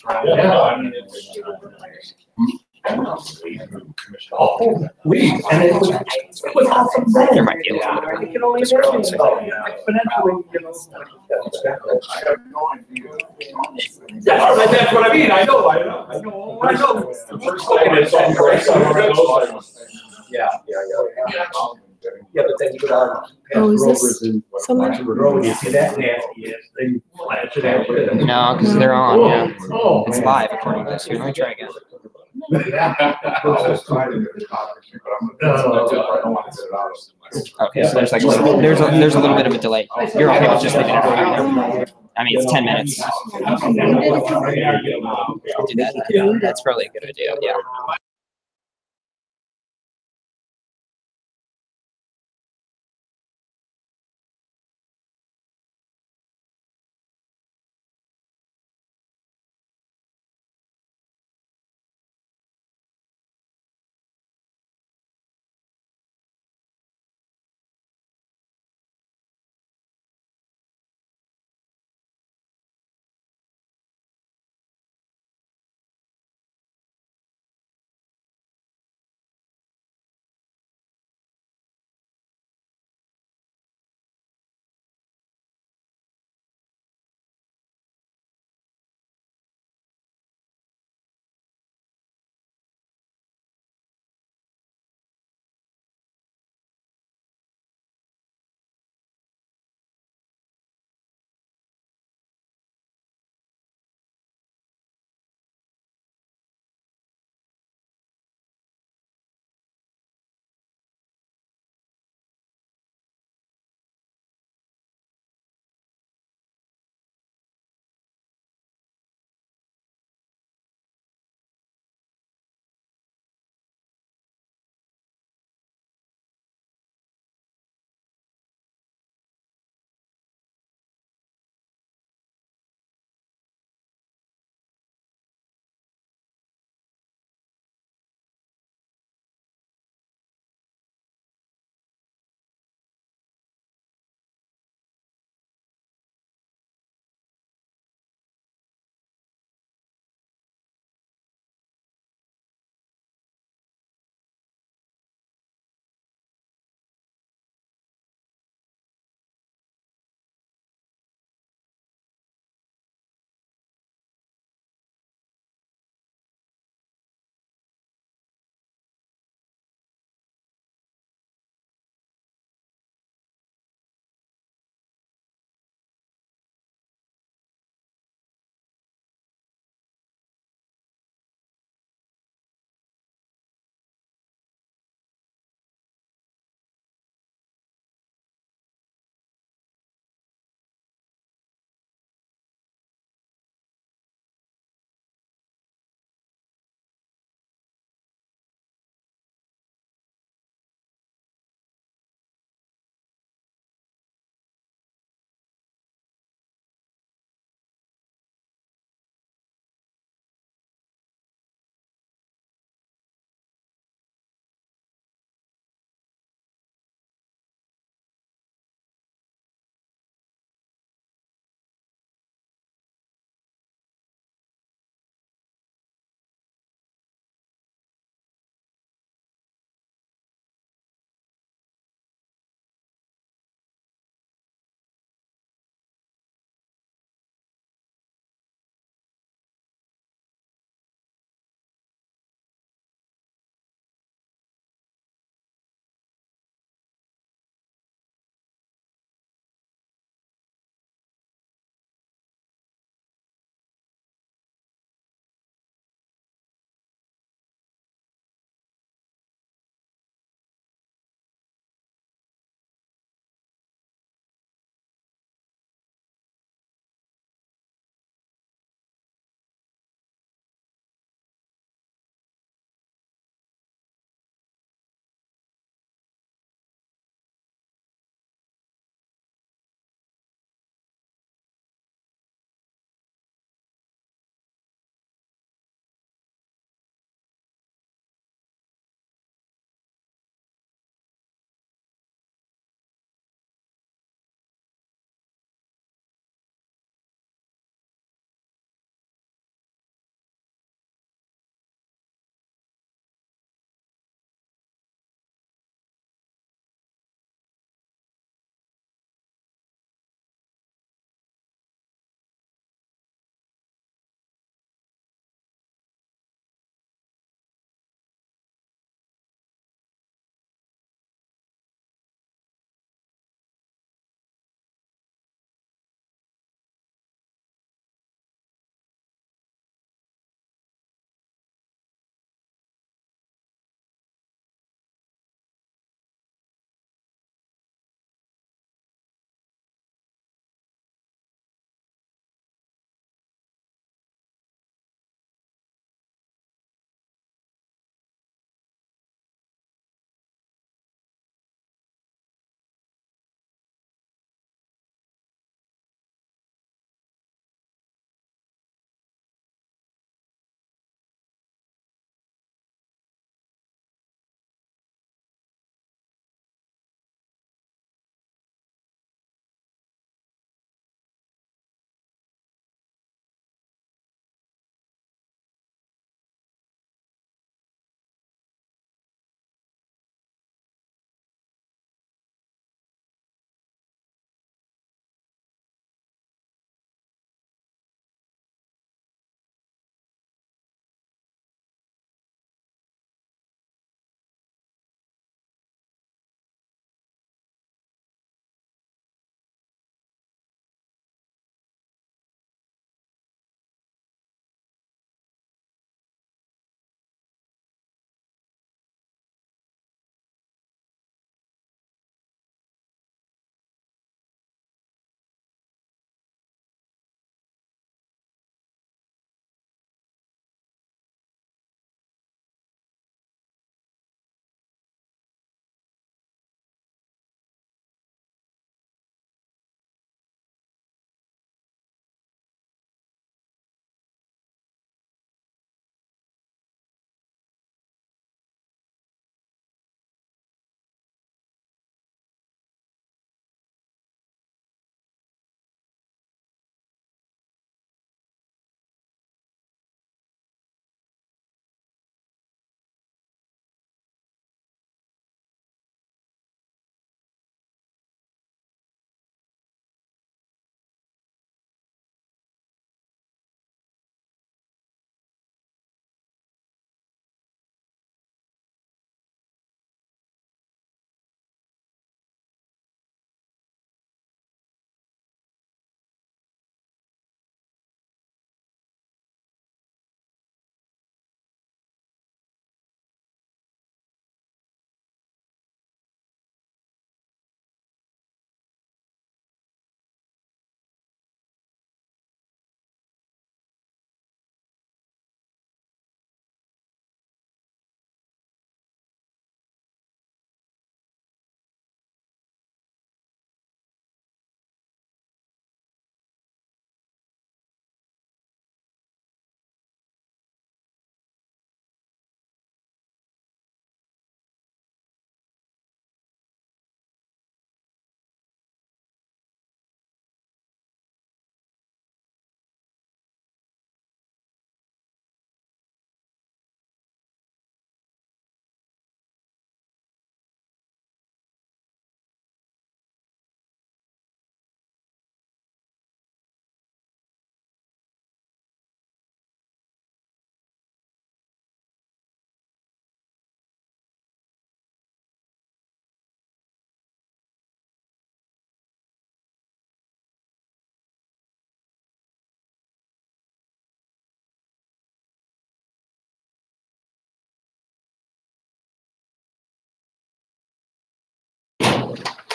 Yeah, I mean, oh, leave, and it was awesome then. There might be a little bit of You can only imagine exponentially, you know. That's what I mean, I know. The first thing is on the right. Yeah. Yeah, but then you go down. Oh, is this something? Road, you see that nasty, they flash it out. No, because they're on, yeah. Oh. It's live according to this. Let me try again. Okay, so there's like a little, there's a little bit of a delay. You're okay with just leaving it on? I mean, it's 10 minutes. Do that. That's probably a good idea. Yeah.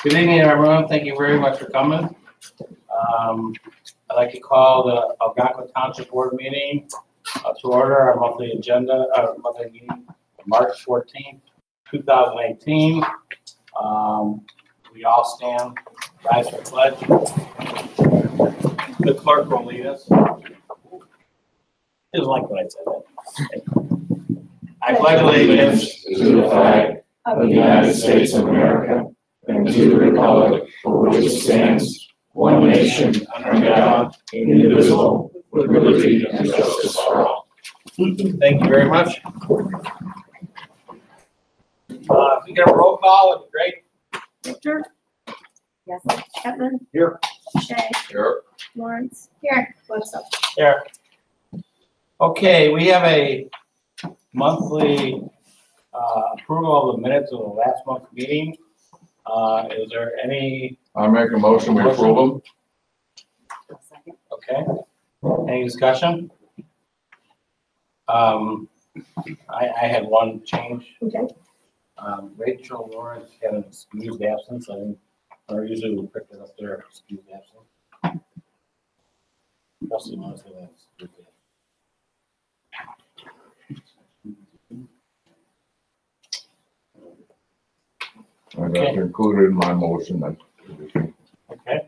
Good evening, everyone. Thank you very much for coming. I'd like to call the Algonquin Township Board meeting to order, our monthly agenda, monthly meeting, March 14th, 2018. We all stand, rise for pledge. The clerk will lead us. Didn't like what I said. I pledge allegiance to the flag of the United States of America and to the republic for which it stands, one nation, under God, indivisible, with liberty and justice for all. Thank you very much. If we get a roll call, it'd be great. Victor? Yes. Chapman? Here. Shay? Here. Lawrence? Here. What's up? Here. Okay, we have a monthly approval of the minutes of the last month's meeting. Is there any? I make a motion, we approve them. Okay. Any discussion? I had one change. Okay. Rachel Lawrence had an excused absence. Or usually we pick it up there, excused absence. Trustee Lawrence had an excused absence. I got included in my motion. Okay.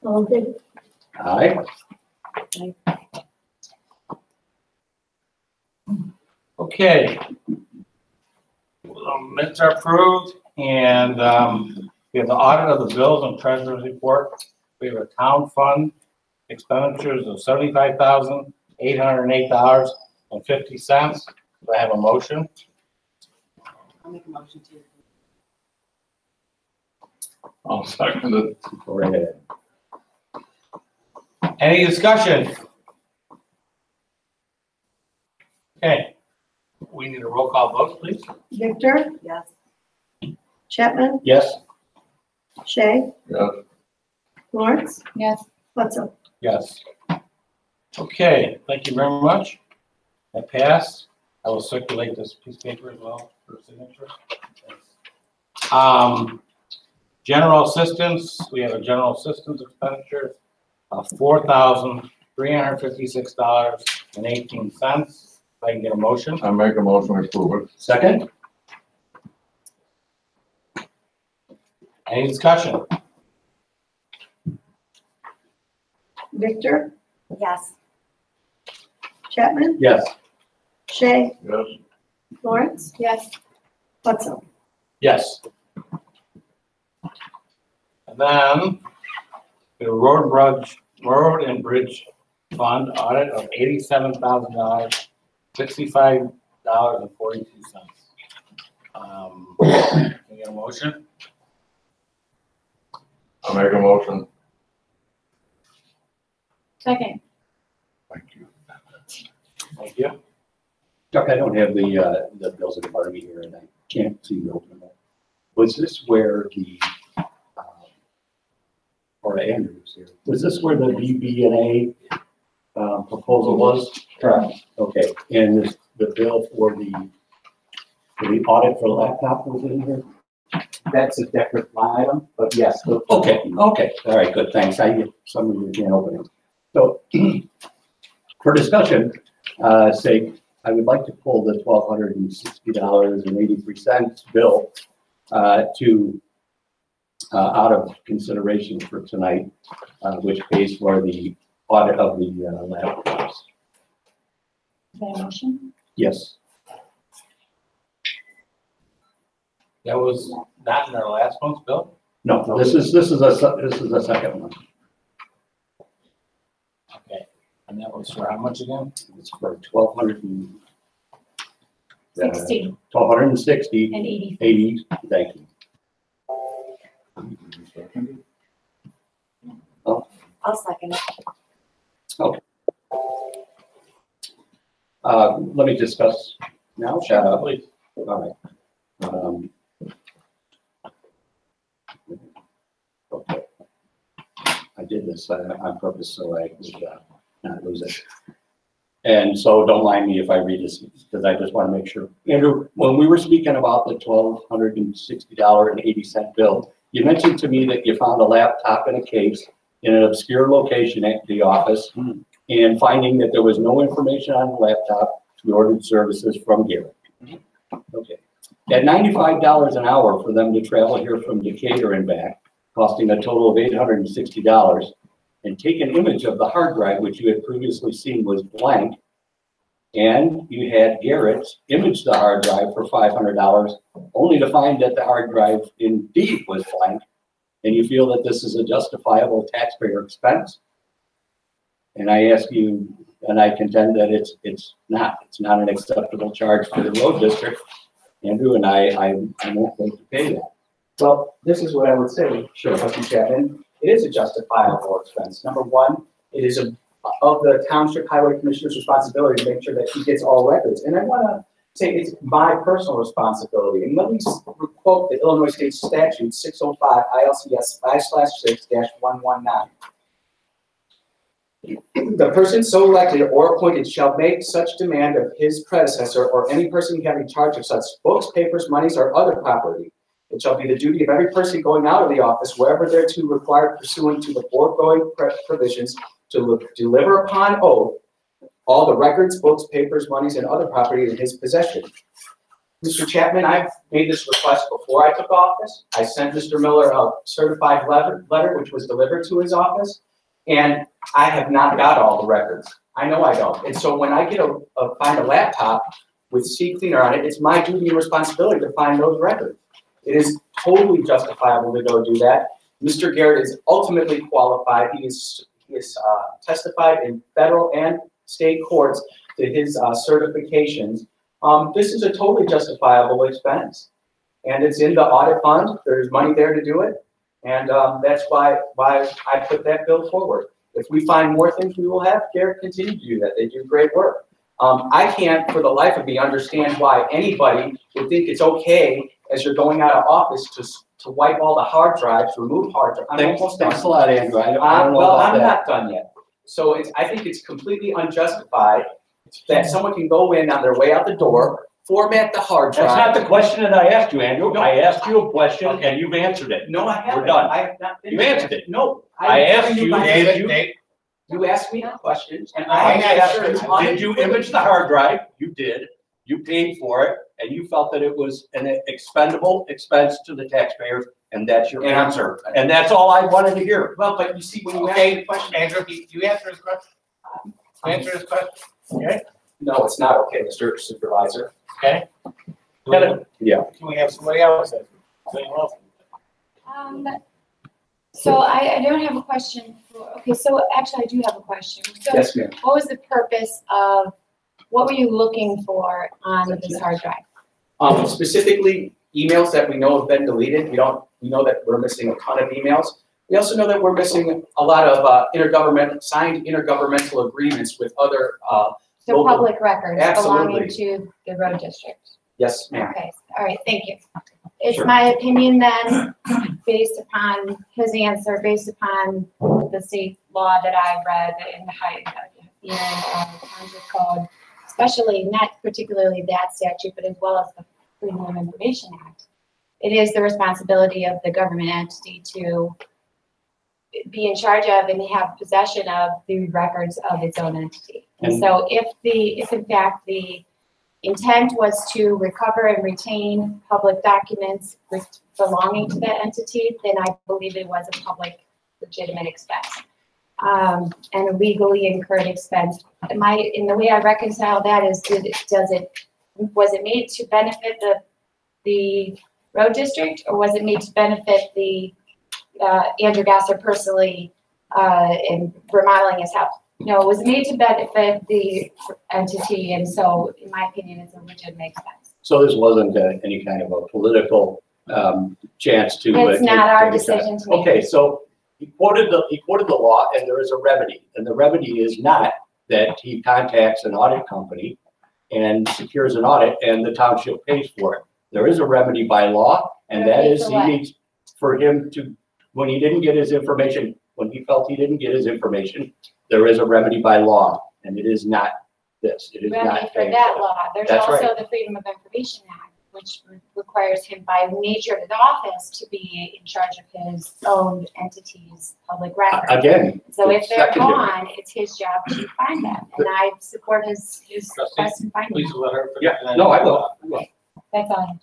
All in favor? Aye. Okay. Minutes are approved, and we have the audit of the bills and treasurer's report. We have a town fund expenditures of $75,808.50. Do I have a motion? I'll make a motion to. I'll second it. Go ahead. Any discussion? Okay. We need a roll call vote, please. Victor? Yes. Chapman? Yes. Shay? Yes. Lawrence? Yes. What's up? Yes. Okay, thank you very much. That passed. I will circulate this piece of paper as well for signature. General assistance, we have a general assistance expenditure of $4,356.18. If I can get a motion. I make a motion, we approve it. Second. Any discussion? Victor? Yes. Chapman? Yes. Shay? Yes. Lawrence? Yes. What's up? Yes. And then the road and bridge fund audit of $87,000, $65.42. Can you get a motion? I make a motion. Second. Thank you. Thank you. Chuck, I don't have the bills in front of me here, and I can't see the open them. Was this where the, or Andrews here, was this where the BB&A proposal was? Correct. Okay, and this, the bill for the audit for the laptop was in here? That's a different line item, but yes. Okay, all right, good, thanks. Some of you can't open it. So, for discussion sake, I would like to pull the $1,260.83 bill to out of consideration for tonight, which pays for the audit of the laptops. Is that a motion? Yes. That was not in our last month's bill? No, this is a second one. Okay. And that was for how much again? It's for 1260 and 80. 80. Thank you. I'll second it. Let me discuss now. Shut up. Please. All right. Okay. I did this on purpose so I would not lose it. And so don't mind me if I read this, because I just want to make sure. Andrew, when we were speaking about the $1,260.80 bill, you mentioned to me that you found a laptop in a case in an obscure location at the office, and finding that there was no information on the laptop, you ordered services from Garrett. Okay. At $95 an hour for them to travel here from Decatur and back, costing a total of $860, and take an image of the hard drive, which you had previously seen was blank, and you had Garrett image the hard drive for $500, only to find that the hard drive indeed was blank, and you feel that this is a justifiable taxpayer expense? And I ask you, and I contend that it's not an acceptable charge for the road district, Andrew, and I won't think to pay that. Well, this is what I would say, Trustee Chapman. It is a justifiable expense. Number one, it is of the Township Highway Commissioner's responsibility to make sure that he gets all records. And I want to say it's my personal responsibility. And let me quote the Illinois State Statute 605 ILCS 5/6-119. The person so elected or appointed shall make such demand of his predecessor or any person having charge of such books, papers, monies, or other property. It shall be the duty of every person going out of the office, wherever thereto required pursuant to the foregoing provisions, to deliver upon oath all the records, books, papers, monies, and other property in his possession. Mr. Chapman, I've made this request before I took office. I sent Mr. Miller a certified letter which was delivered to his office, and I have not got all the records. I know I don't. And so when I get find a laptop with CCleaner on it, it's my duty and responsibility to find those records. It is totally justifiable to go do that. Mr. Garrett is ultimately qualified. He is testified in federal and state courts to his certifications. This is a totally justifiable expense, and it's in the audit fund. There's money there to do it, and that's why I put that bill forward. If we find more things, we will have Garrett continue to do that. They do great work. I can't, for the life of me, understand why anybody would think it's okay as you're going out of office to wipe all the hard drives, remove hard drives. Thanks a lot, Andrew. I don't know well, about I'm that. not done yet. So I think it's completely unjustified that someone can go in on their way out the door, format the hard drive. That's not the question that I asked you, Andrew. No. I asked you a question and you've answered it. No, I haven't. We're done. I have not been. You answered it. No. I asked you, You asked me a question, and I I asked you, answered. did you image the hard drive? You did. You paid for it, and you felt that it was an expendable expense to the taxpayers, and that's your answer. And that's all I wanted to hear. Well, but you see, when you ask Okay, the question. Andrew, you answer his question? Answer his question, okay? No, it's not okay, Mr. Supervisor. Okay? Yeah. Can we have somebody else? Somebody else? So I don't have a question okay, so actually I do have a question. So Yes, ma'am. what was the purpose of, what were you looking for on this hard drive? Specifically, emails that we know have been deleted. We know that we're missing a ton of emails. We also know that we're missing a lot of signed intergovernmental agreements with other, So local- public records belonging Absolutely. to the road district? yes, ma'am. Okay, all right, thank you. It's Sure. my opinion then, based upon his answer, based upon the state law that I've read in the Township Code, especially not particularly that statute, but as well as the Freedom of Information Act. It is the responsibility of the government entity to be in charge of and have possession of the records of its own entity. And so if in fact the intent was to recover and retain public documents belonging to that entity, then I believe it was a public legitimate expense. And a legally incurred expense. In the way I reconcile that is, was it made to benefit the road district, or was it made to benefit the Andrew Gasser personally in remodeling his house? No, it was made to benefit the entity, and so, in my opinion, it's a legitimate expense. So this wasn't any kind of a political chance to. It's not our take a shot. decision to make. Okay, so he quoted the law, and there is a remedy, and the remedy is not that he contacts an audit company and secures an audit, and the township pays for it. There is a remedy by law, and that is he needs for him to, when he didn't get his information, when he felt he didn't get his information, there is a remedy by law, and it is not this. It is remedy not for paying that for law. There's That's also right. the Freedom of Information Act, which requires him by nature of the office to be in charge of his own entity's public record. Again. So if it's they're secondary. gone, it's his job to find them, and I support his quest in finding Please them. let her. Yeah, no, I will. That's all.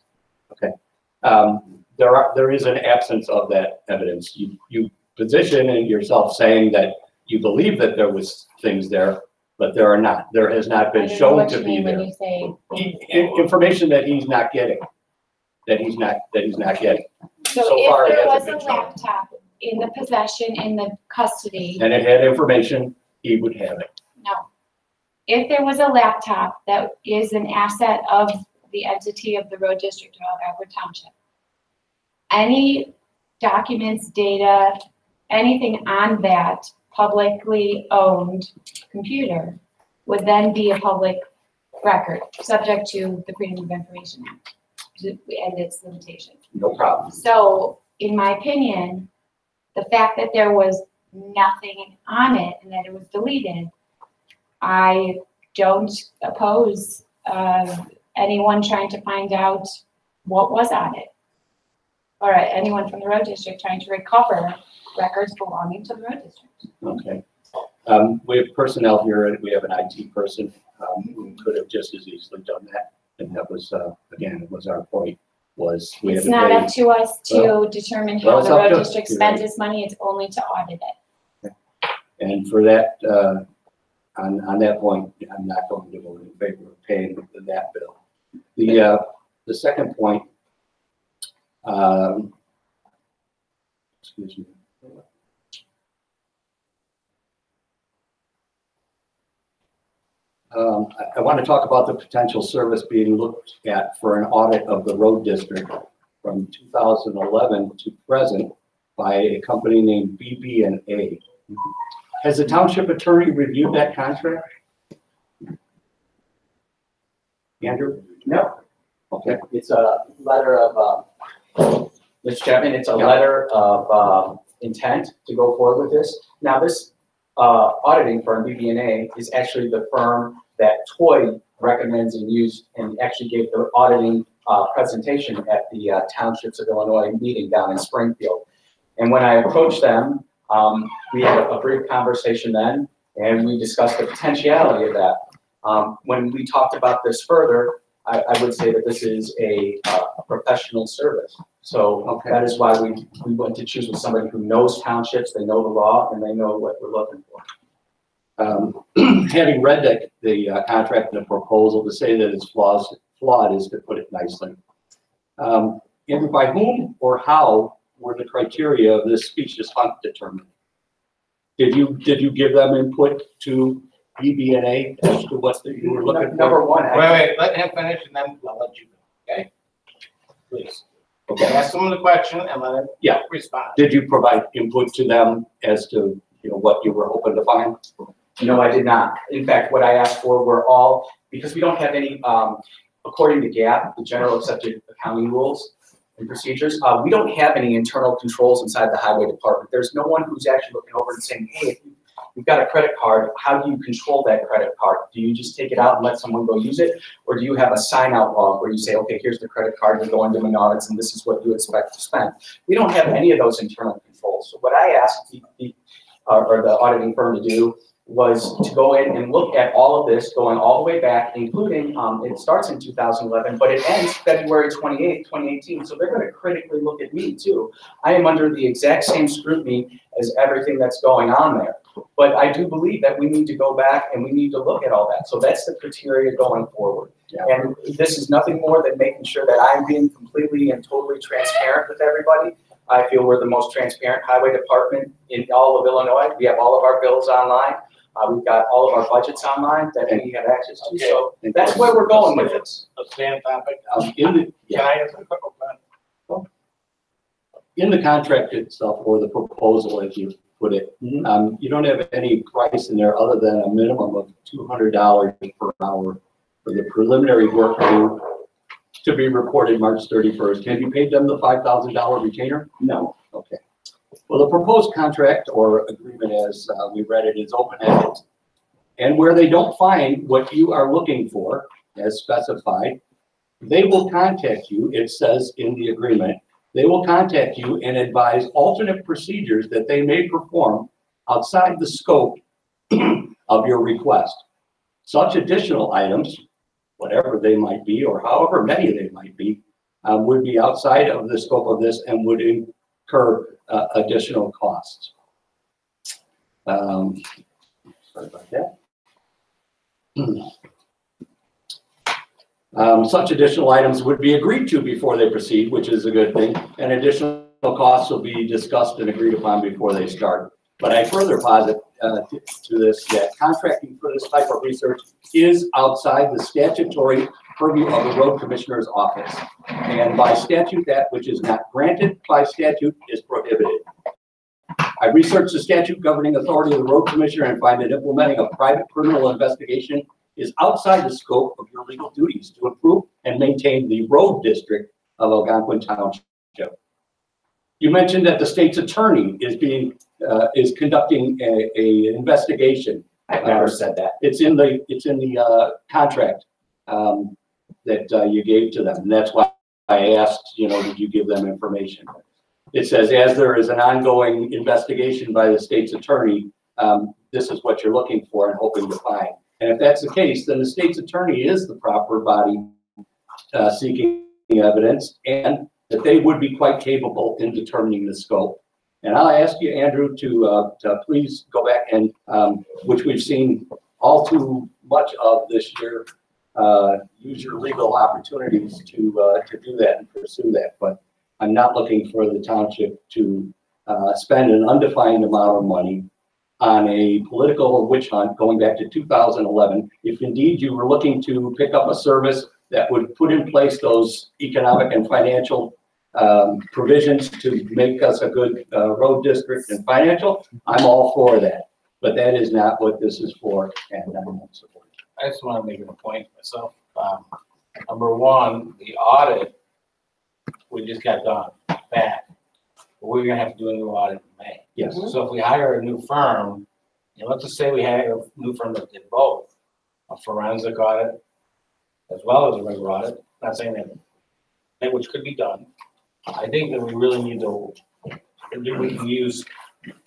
There is an absence of that evidence. You position yourself saying that you believe that there was things there, but there are not. There has not I been don't know shown what to you be mean when there. you say. Information that he's not getting, that he's not getting. So So far, if it there was hasn't a been shown. laptop in the possession, in the custody, And it had information, he would have it. no. If there was a laptop that is an asset of the entity of the road district of Algonquin Township, any documents, data, anything on that publicly owned computer would then be a public record, subject to the Freedom of Information Act and its limitations. No problem. So, in my opinion, the fact that there was nothing on it and that it was deleted, I don't oppose anyone trying to find out what was on it. Or anyone from the road district trying to recover records belonging to the road district. Okay. We have personnel here, and we have an IT person who could have just as easily done that. And that was, again, it was our point, was we had It's to not pay. up to us to determine well, how it's the up road to- district you're spends right. its money, it's only to audit it. And for that, on that point, I'm not going to vote in favor of paying that bill. The second point, excuse me. I want to talk about the potential service being looked at for an audit of the road district from 2011 to present by a company named BB&A. Has the township attorney reviewed that contract? Andrew? No, Okay, it's a letter of, Mr. Chapman, it's a Yeah. letter of intent to go forward with this. Now, this auditing firm, BB&A, is actually the firm that Toy recommends and used and actually gave the auditing presentation at the Townships of Illinois meeting down in Springfield. And when I approached them, we had a brief conversation then, and we discussed the potentiality of that. When we talked about this further, I would say that this is a professional service. So that is why we went to choose with somebody who knows townships, they know the law, and they know what we're looking for. having read the contract and the proposal, to say that it's flawed is to put it nicely. And by whom or how were the criteria of this specious hunt determined? Did you give them input to BB&A as to what you were looking for? Number one, Wait, let him finish and then I'll let you go, okay? Please. Okay. Ask him the question and let him Yeah. respond. Did you provide input to them as to, what you were hoping to find? no, I did not. In fact, what I asked for were all, because we don't have any, according to GAAP, the General Accepted Accounting Rules and Procedures, we don't have any internal controls inside the highway department. There's no one who's actually looking over and saying, hey, if you've got a credit card, how do you control that credit card? Do you just take it out and let someone go use it? Or do you have a sign-out log where you say, okay, here's the credit card, you're going to Menards, and this is what you expect to spend? We don't have any of those internal controls. So what I asked the auditing firm to do was to go in and look at all of this, going all the way back, including, it starts in 2011, but it ends February 28th, 2018. So they're going to critically look at me too. I am under the exact same scrutiny as everything that's going on there. But I do believe that we need to go back and we need to look at all that. So that's the criteria going forward. Yeah. And this is nothing more than making sure that I'm being completely and totally transparent with everybody. I feel we're the most transparent highway department in all of Illinois. We have all of our bills online. We've got all of our budgets online that we have access to. Okay. So that's where we're going with this. Let's stay on topic. In Can I ask a quick question? the contract itself, or the proposal, as you put it, you don't have any price in there other than a minimum of $200 per hour for the preliminary work to be reported March 31st. Have you paid them the $5,000 retainer? No. Okay. Well, the proposed contract or agreement, as we read it, is open-ended. And where they don't find what you are looking for, as specified, they will contact you, it says in the agreement, they will contact you and advise alternate procedures that they may perform outside the scope of your request. Such additional items, whatever they might be, or however many they might be, would be outside of the scope of this and would incur additional costs. Sorry about that. Such additional items would be agreed to before they proceed, which is a good thing, and additional costs will be discussed and agreed upon before they start. But I further posit to this that contracting for this type of research is outside the statutory purview of the road commissioner's office. And by statute, that which is not granted by statute is prohibited. I researched the statute governing authority of the road commissioner and find that implementing a private criminal investigation is outside the scope of your legal duties to improve and maintain the road district of Algonquin Township. You mentioned that the state's attorney is conducting a investigation. I never said that. It's in the contract that you gave to them, and that's why I asked, did you give them information? It says, as there is an ongoing investigation by the state's attorney, this is what you're looking for and hoping to find. And if that's the case, then the state's attorney is the proper body seeking evidence, and that they would be quite capable in determining the scope. And I'll ask you, Andrew, to please go back and, which we've seen all too much of this year, use your legal opportunities to do that and pursue that. But I'm not looking for the township to spend an undefined amount of money on a political witch hunt going back to 2011. If indeed you were looking to pick up a service that would put in place those economic and financial provisions to make us a good road district and financial, I'm all for that. But that is not what this is for, and I'm not supporting. I just want to make a point myself. Number one, the audit, we just got done back. But we're gonna have to do a new audit in May. Yes. So if we hire a new firm, and let's just say we had a new firm that did both, a forensic audit as well as a regular audit, not saying that which could be done. I think that we really need to, we can use,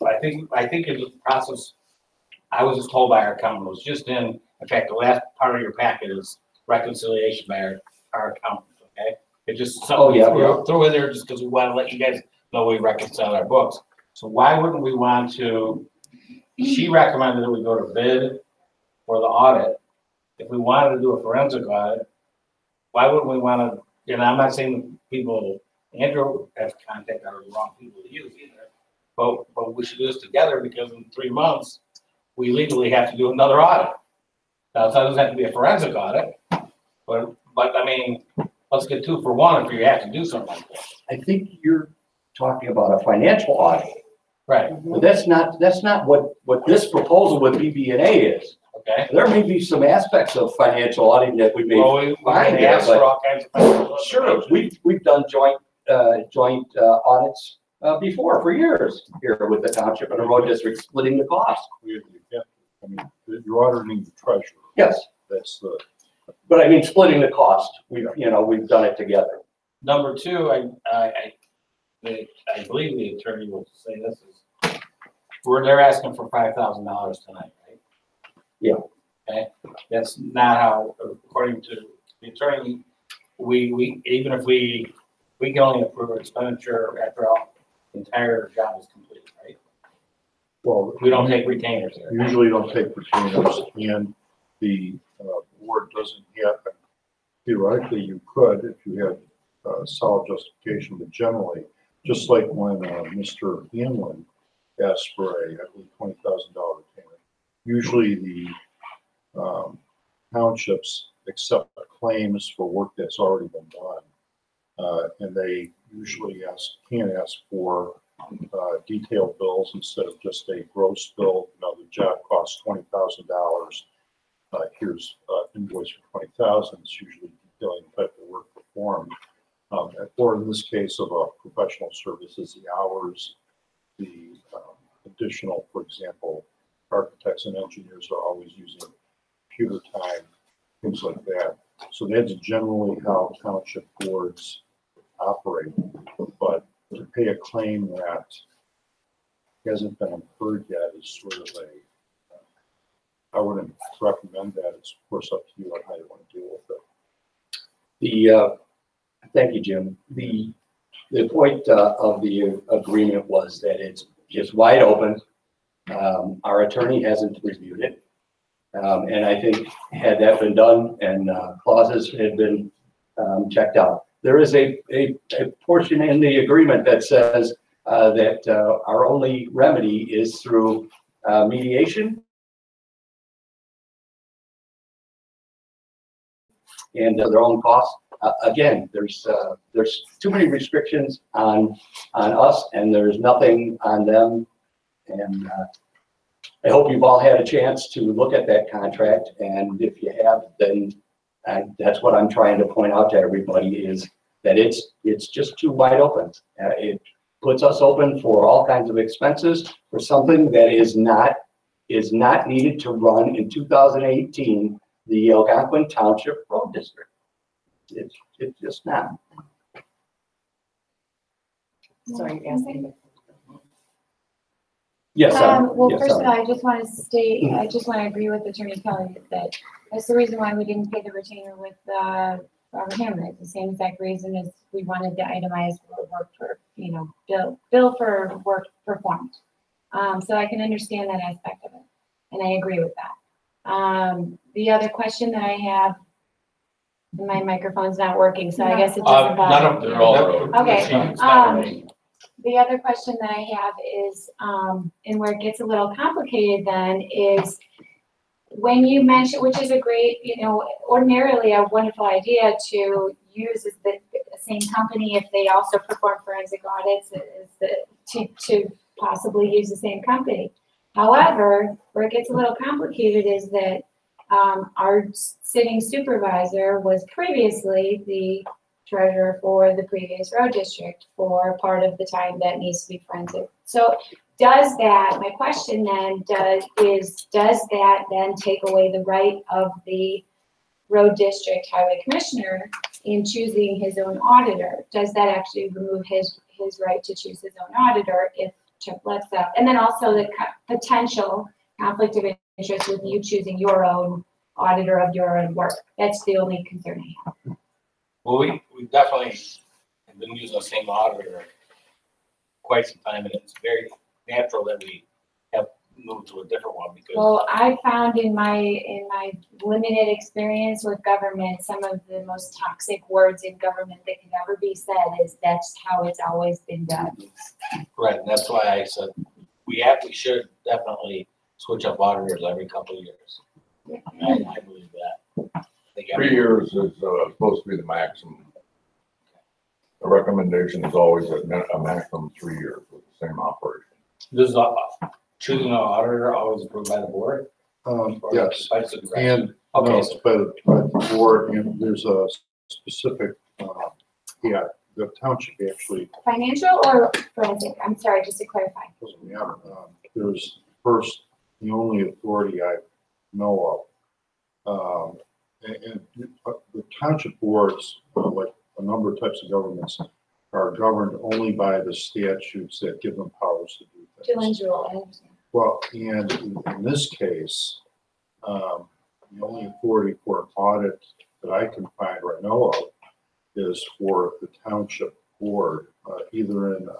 I think in the process, I was just told by our accountant, it was just in fact, the last part of your packet is reconciliation by our accountant, okay? It just, something throw in there just because we want to let you guys know we reconcile our books. So why wouldn't we want to, she recommended that we go to bid for the audit. If we wanted to do a forensic audit, why wouldn't we want to, and I'm not saying people, Andrew has contact are the wrong people to use either, but we should do this together because in 3 months, we legally have to do another audit. Now, it doesn't have to be a forensic audit, but I mean, let's get 2 for 1 if you have to do something like that. I think you're talking about a financial audit. Right. But that's not what this proposal with BB&A is. Okay. There may be some aspects of financial auditing that we may we find can there, ask for all kinds of sure, we've done joint audits before for years here with the township and the road district splitting the cost. I mean, you're auditing the treasurer. Yes, That's the, but I mean splitting the cost. We've done it together. Number 2, I believe the attorney will say this is, they're asking for $5,000 tonight, right? Yeah. Okay, that's not how, according to the attorney, we even if we can only approve expenditure after all the entire job is complete, right? well, We don't take retainers there. usually you don't take retainers, and the board doesn't have, theoretically you could if you had solid justification, but generally, just like when Mr. Hanlon asked for I believe, $20,000 retainer, usually the townships accept claims for work that's already been done, and they usually can ask for detailed bills instead of just a gross bill. The job costs $20,000. Here's invoice for $20,000. It's usually detailing the type of work performed. Or in this case of a professional services, the hours, the additional, for example, architects and engineers are always using computer time, things like that. So that's generally how township boards operate. But to pay a claim that hasn't been incurred yet is sort of I wouldn't recommend that. It's of course up to you on how you want to deal with it. Thank you, Jim. The point of the agreement was that it's just wide open. Our attorney hasn't reviewed it. And I think had that been done and clauses had been checked out, there is a portion in the agreement that says that our only remedy is through mediation and their own costs. Again, there's too many restrictions on us, and there's nothing on them. And I hope you've all had a chance to look at that contract, and if you have, then that's what I'm trying to point out to everybody is that it's just too wide open. It puts us open for all kinds of expenses for something that is not needed to run in 2018 the Algonquin Township Road District. It's just not. Sorry, you're asking. Yes. Well, yes, first of sorry. all, I just want to agree with Attorney Kelly that that's the reason why we didn't pay the retainer with Robert Hammer. It's the same exact reason as we wanted to itemize work for, bill for work performed. So I can understand that aspect of it, and I agree with that. The other question that I have, my microphone's not working, so I guess it doesn't None bother. of them are all. Okay. The other question that I have is, and where it gets a little complicated then is when you mention, which is a great, ordinarily a wonderful idea to use the same company if they also perform forensic audits, to possibly use the same company. However, where it gets a little complicated is that our sitting supervisor was previously the treasurer for the previous road district for part of the time that needs to be forensic. So my question then does that then take away the right of the road district highway commissioner in choosing his own auditor? Does that actually remove his right to choose his own auditor if Chip lets out? And then also the potential conflict of interest with you choosing your own auditor of your own work. That's the only concern I have. Well, we definitely have been using the same auditor quite some time, and it's very natural that we have moved to a different one because. Well, I found in my limited experience with government, some of the most toxic words in government that can ever be said is that's how it's always been done. Right, and that's why I said we should definitely switch up auditors every couple of years. Yeah. I believe that. 3 years is supposed to be the maximum. The recommendation is always a maximum 3 years with the same operation. This is choosing an auditor always approved by the board? Or Yes, by the direction? and Okay, no, it's by the board, and there's a specific, the township actually Financial or forensic? I'm sorry, just to clarify. doesn't matter. There's first, the only authority I know of. And the township boards, like a number of types of governments, are governed only by the statutes that give them powers to do things. Dylan's rule, I understand. Well, and in this case, the only authority for an audit that I can find or know of is for the township board, either in the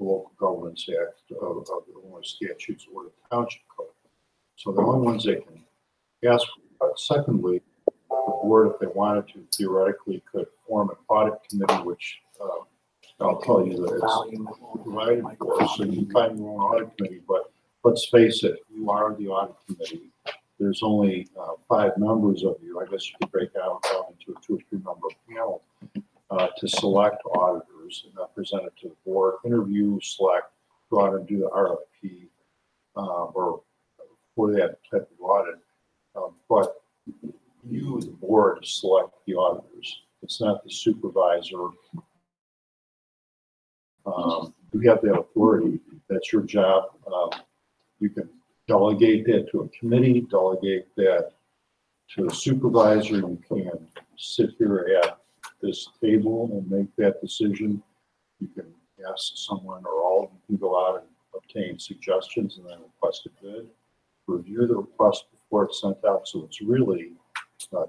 Local Governments Act of the Illinois statutes or the township code. So the only ones they can ask for. Secondly, the board, if they wanted to, theoretically could form an audit committee, which I'll tell you that it's provided for, so you can find your own audit committee. But let's face it, you are the audit committee. There's only 5 members of you. I guess you could break down into a 2 or 3 member panel to select auditors and present it to the board. Interview, select, go out and do the RFP or for that type of audit. But you, the board, select the auditors. It's not the supervisor. You have that authority. That's your job. You can delegate that to a committee, delegate that to a supervisor. You can sit here at this table and make that decision. You can ask someone or all, you can go out and obtain suggestions and then request a bid. Review the request before it's sent out, so it's really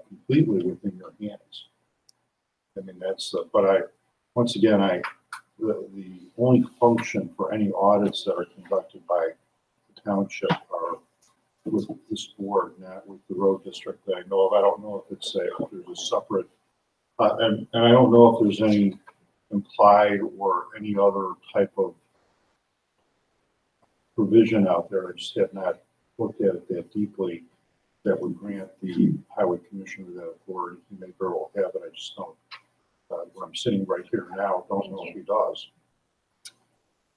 completely within your hands. I mean, that's, once again, the only function for any audits that are conducted by the township are with this board, not with the road district that I know of. I don't know if it's if there's a separate, and I don't know if there's any implied or any other type of provision out there. I just have not looked at it that deeply that would grant the highway commissioner that authority. He may very well have it. I just don't. When I'm sitting right here now, don't know if he does.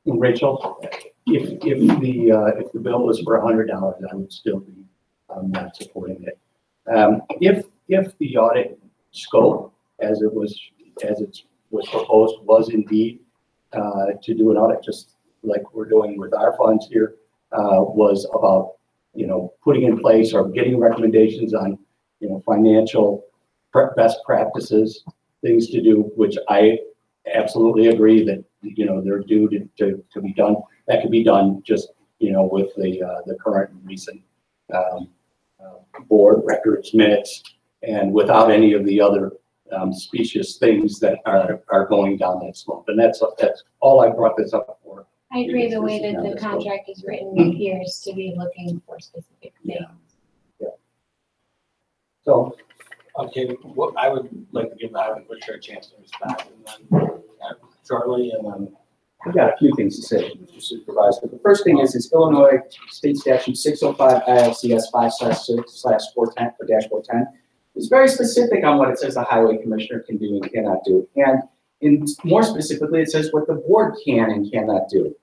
Rachel, if the bill was for $100, I would still be not supporting it. If the audit scope, as it was proposed, was indeed to do an audit, just like we're doing with our funds here, was about putting in place or getting recommendations on financial best practices, things to do, which I absolutely agree that they're due to be done. That could be done just with the current and recent board records, minutes, and without any of the other specious things that are going down that slope. And that's all I brought this up for. I agree, the way that the contract is written appears to be looking for specific things. Yeah. So, Okay, what I would like to give the highway commissioner a chance to respond, and then shortly, and then. I've got a few things to say, Mr. Supervisor. The first thing is Illinois State Statute 605 ILCS 5/6/410 or -410 is very specific on what it says the highway commissioner can do and cannot do. And more specifically, it says what the board can and cannot do.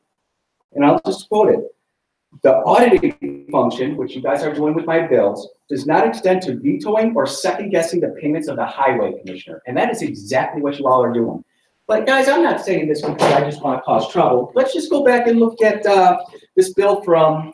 And I'll just quote it. The auditing function, which you guys are doing with my bills, does not extend to vetoing or second guessing the payments of the highway commissioner. And that is exactly what you all are doing. But guys, I'm not saying this because I just want to cause trouble. Let's just go back and look at this bill from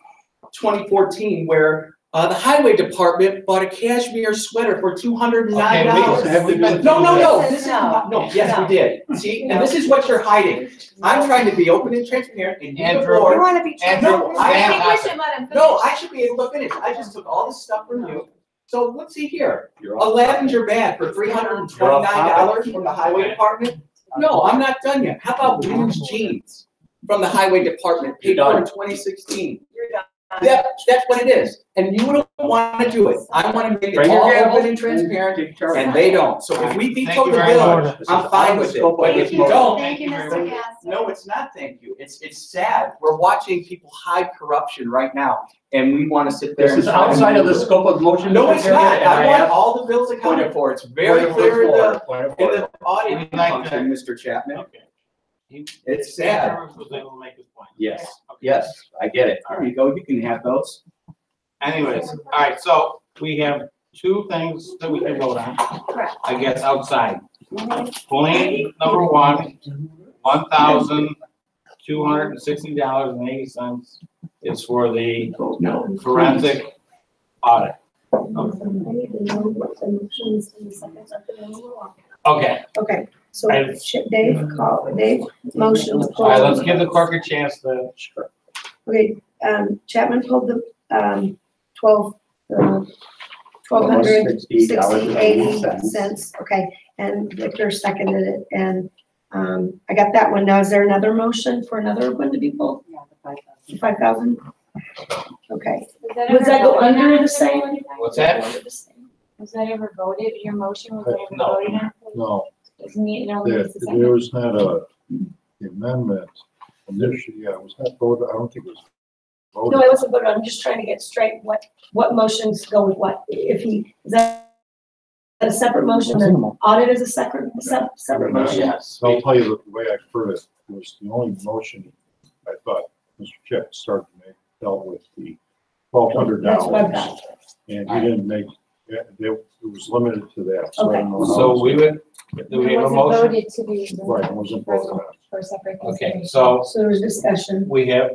2014 where the highway department bought a cashmere sweater for $209. No. This is no. Yes, we did. See, and this is what you're hiding. I'm trying to be open and transparent, and Andrew, You want to be transparent? I think we should let him finish. No, I should be able to finish. I just took all this stuff from you. So let's see here. A lavender bag for $329 from the highway department. No, I'm not done yet. How about women's jeans from the highway department, paid for in 2016? Yeah, that's what it is. And you don't want to do it. I want to make it all open and transparent, and they don't. So if we veto the bill, I'm fine with it. But if you don't, Thank you, Mr. Gass. no, it's not. Thank you. It's sad. We're watching people hide corruption right now, and we want to sit there. this is outside of the scope of motion. No, it's not. And I want have all the bills accounted for. It's very clear in the audit function, Mr. Chapman. Okay. It's sad. Was able to make his point. Yes, yes, I get it. There you go. You can have those. Anyways, all right, so we have two things that we can vote on, Correct. I guess, outside. Point number one, $1,260.80 is for the forensic audit. Okay, Okay, so I- Dave, motion to all right, let's pull. give the clerk a chance to. Okay, Chapman pulled the, $1,260.80, okay, and Victor seconded it, and, I got that one. Now, is there another motion for another one to be pulled? Yeah, the 5,000. 5,000? Okay. Does that go under the same? What's that? Was that ever voted? Your motion was that ever No. voted on? No, Doesn't mean, no, it's the there second. was not the amendment initially, yeah, it was not voted, I don't think it was voted. No, I wasn't voting. I'm just trying to get straight what motions go with what. If is that a separate motion, then audit is a separate motion? Yes. I'll tell you the way I heard it, was the only motion I thought Mr. Chick started to make dealt with the $1,200. That's what I've got. And he didn't make, it was limited to that. So I don't know how So it's- we would, do we It have a wasn't motion? voted to be. Right, it wasn't voted on. For separate Okay, consideration. so So there was discussion. we have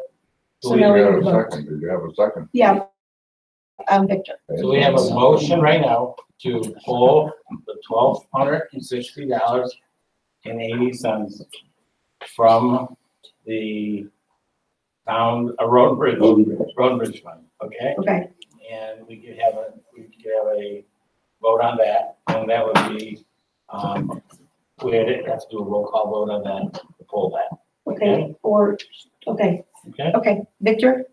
So now we You need have to a vote. second, did you have a second? Yeah. Victor. So we have a motion right now to pull the $1,260.80 from the town, a road bridge fund, okay? Okay, And we could have a vote on that, and that would be, we have to do a roll call vote on that, to pull that, okay, okay, okay? Victor?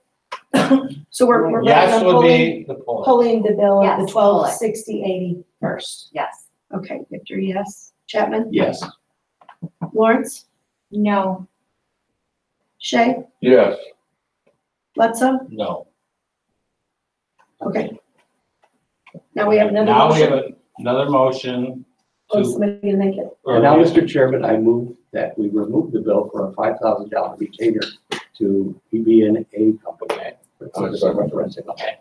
So we're Yes would pulling, be the pull. pulling the bill at the Yes, pull it. 1260.80 first. Yes. Okay, Victor, yes. Chapman? Yes. Lawrence? No, Shay? Yes. Bledsoe? No. Okay. Now we have another Now we motion. have another motion Oh, to. somebody gonna make it. And now, Mr. Chairman, I move that we remove the bill for a $5,000 retainer to BB&A company. For service of referencing. Okay.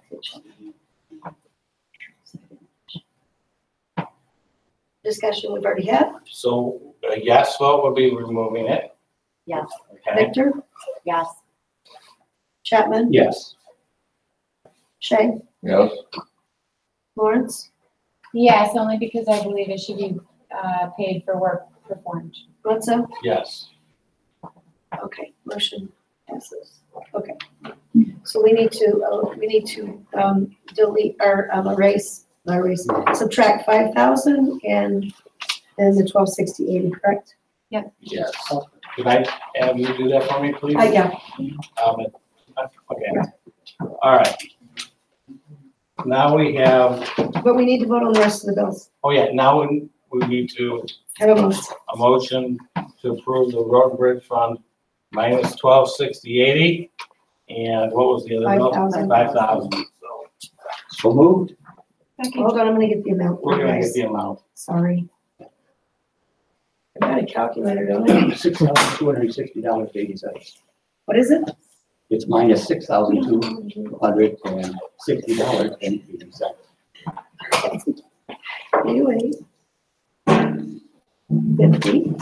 Discussion we've already had. So a yes vote would be removing it, Yes. okay? Victor? Yes. Chapman? Yes. Shay? Yes. Lawrence? yes, only because I believe it should be, paid for work performed. Bledsoe? Yes. Okay, motion passes. Okay. So we need to delete or subtract 5,000 and then the 1260.80, correct? Yes. Could I have you do that for me, please? Yeah. Okay. All right. Now we have, But we need to vote on the rest of the bills. oh yeah, now we need to, Have a motion. a motion to approve the road and bridge fund minus 1260.80. And what was the other bill? 5,000. 5,000. So moved. Hold on, I'm gonna get the amount. We're gonna get guys. the amount. Sorry. I got a calculator, don't I? $6,260.80. What is it? It's minus $6,260.80. Anyway. 50.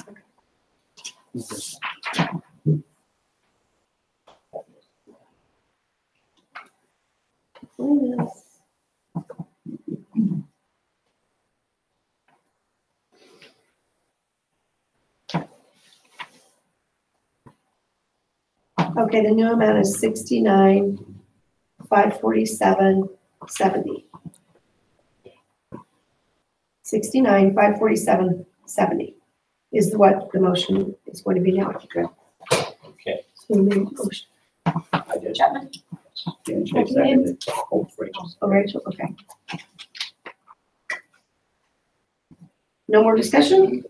Minus. Okay, the new amount is 69,547.70. 69,547.70 is what the motion is going to be now. Okay. So we made a motion. I did. Chapman? And Jay seconded. Oh, Rachel. Oh, Rachel, okay. No more discussion?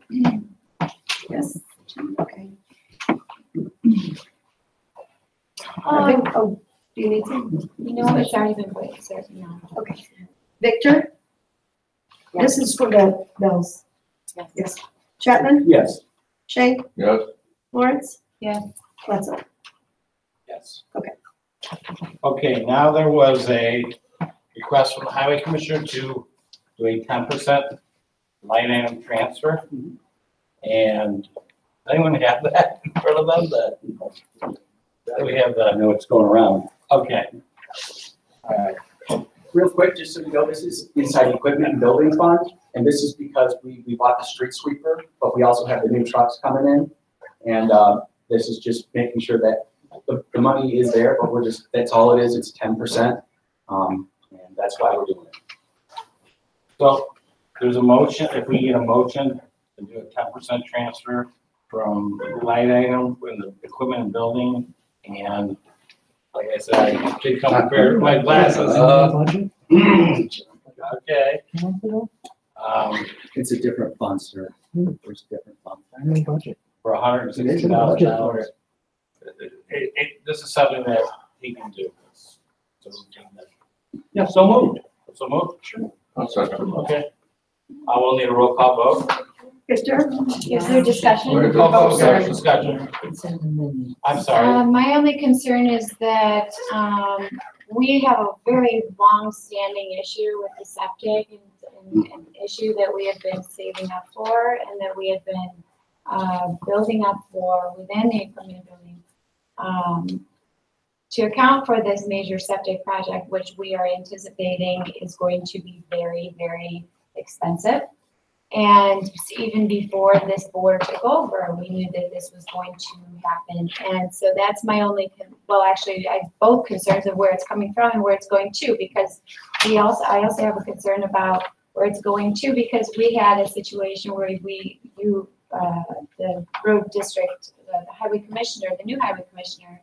Yes, okay. Oh, do you need to? No, it's already been put, so, no. Okay. Victor? This is for the bills. Yes. Yes. Chapman? Yes. Shay? Yes. Lawrence? Yes. Bledsoe? Yes. Okay. Okay, now there was a request from the highway commissioner to do a 10% line item transfer. And does anyone have that in front of them? That we have I the, know it's going around. okay. All right. Real quick, just so you know, this is inside equipment and building fund, and this is because we bought the street sweeper, but we also have the new trucks coming in. And this is just making sure that the money is there, but that's all it is, it's 10%. And that's why we're doing it. So there's a motion, if we get a motion to do a 10% transfer from line item in the equipment and building, and like I said, I did come prepared with my glasses. Okay. It's a different fund, sir. There's a different fund. For $160,000. This is something that he can do. Yeah, so moved. So moved? Sure. I'll second. Okay. I will need a roll call vote. Victor? Is there discussion? Oh, sorry, discussion. I'm sorry. My only concern is that, we have a very long-standing issue with the septic and an issue that we have been saving up for and that we have been, building up for within the equipment building. to account for this major septic project, which we are anticipating is going to be very, very expensive. And even before this board took over, we knew that this was going to happen. And so that's my only, well, actually, I have both concerns of where it's coming from and where it's going to, because I also have a concern about where it's going to, because we had a situation where the road district, the highway commissioner, the new highway commissioner,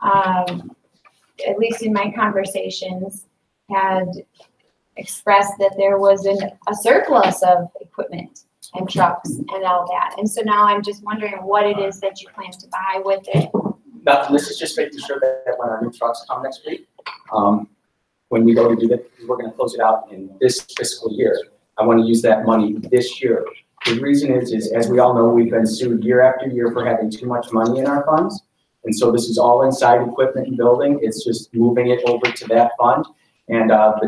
at least in my conversations, had expressed that there was a surplus of equipment and trucks and all that. And so now I'm just wondering what it is that you plan to buy with it. Nothing, this is just making sure that when our new trucks come next week, when we go to do that, we're gonna close it out in this fiscal year. I wanna use that money this year. The reason is as we all know, we've been sued year after year for having too much money in our funds. And so this is all inside equipment and building. It's just moving it over to that fund. And well, I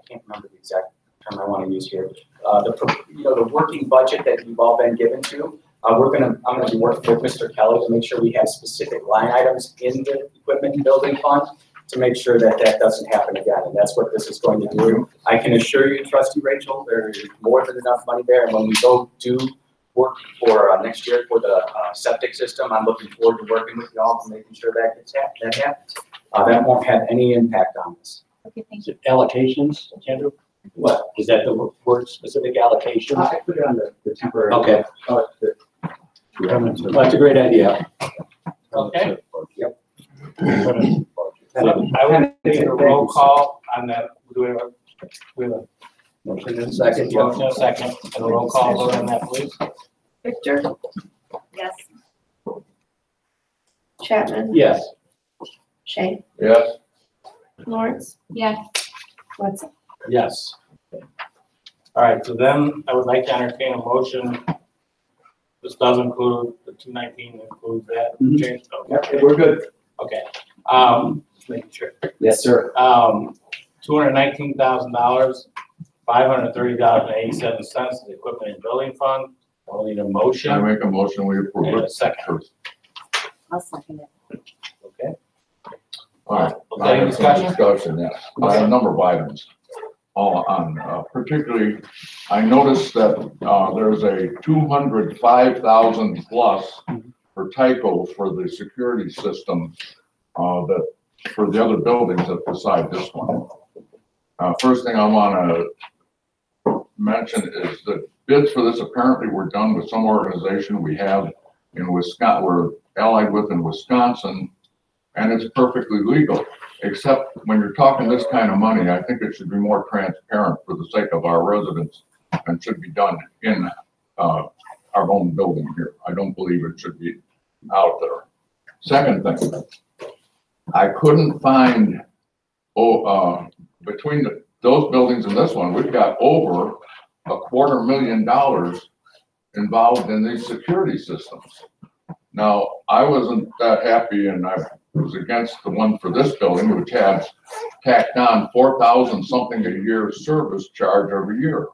can't remember the exact term I want to use here. The working budget that you've all been given to, I'm gonna be working with Mr. Kelly to make sure we have specific line items in the equipment and building fund to make sure that that doesn't happen again. And that's what this is going to do. I can assure you, Trustee Rachel, there is more than enough money there. And when we go do work for next year for the septic system, I'm looking forward to working with y'all to making sure that happens. That won't have any impact on this. Okay, thank Is it allocations, Andrew? What, is that the word specific allocations? I put it on the temporary. Okay. That's a great idea. Okay. Yep. I would take a roll call on that. Do we have a Motion and second. motion and a second, and a roll call vote on that, please? Victor, Yes. Chapman, Yes. Shay, Yes. Lawrence, Yes. Watson. Yes. All right, so then I would like to entertain a motion. This does include, the 219 includes that change? Okay. We're good. Okay, just making sure. Yes, sir. $219,000, $530.87 is the equipment and building fund. I'll need a I motion make a motion, we approve and a it. second. I'll second it. Okay. All right. Any discussion? Discussion, yes. I have a number of items. All on, particularly, I noticed that, there's a 205,000 plus for typo for the security system, that, for the other buildings that beside this one. First thing I wanna mention is that bids for this apparently were done with some organization we have in Wisconsin, we're allied with in Wisconsin, and it's perfectly legal. Except when you're talking this kind of money, I think it should be more transparent for the sake of our residents and should be done in our own building here. I don't believe it should be out there. Second thing, I couldn't find, between those buildings and this one, we've got over $250,000 involved in these security systems. Now, I wasn't that happy, and I was against the one for this building, which had tacked on 4,000 something a year service charge every year.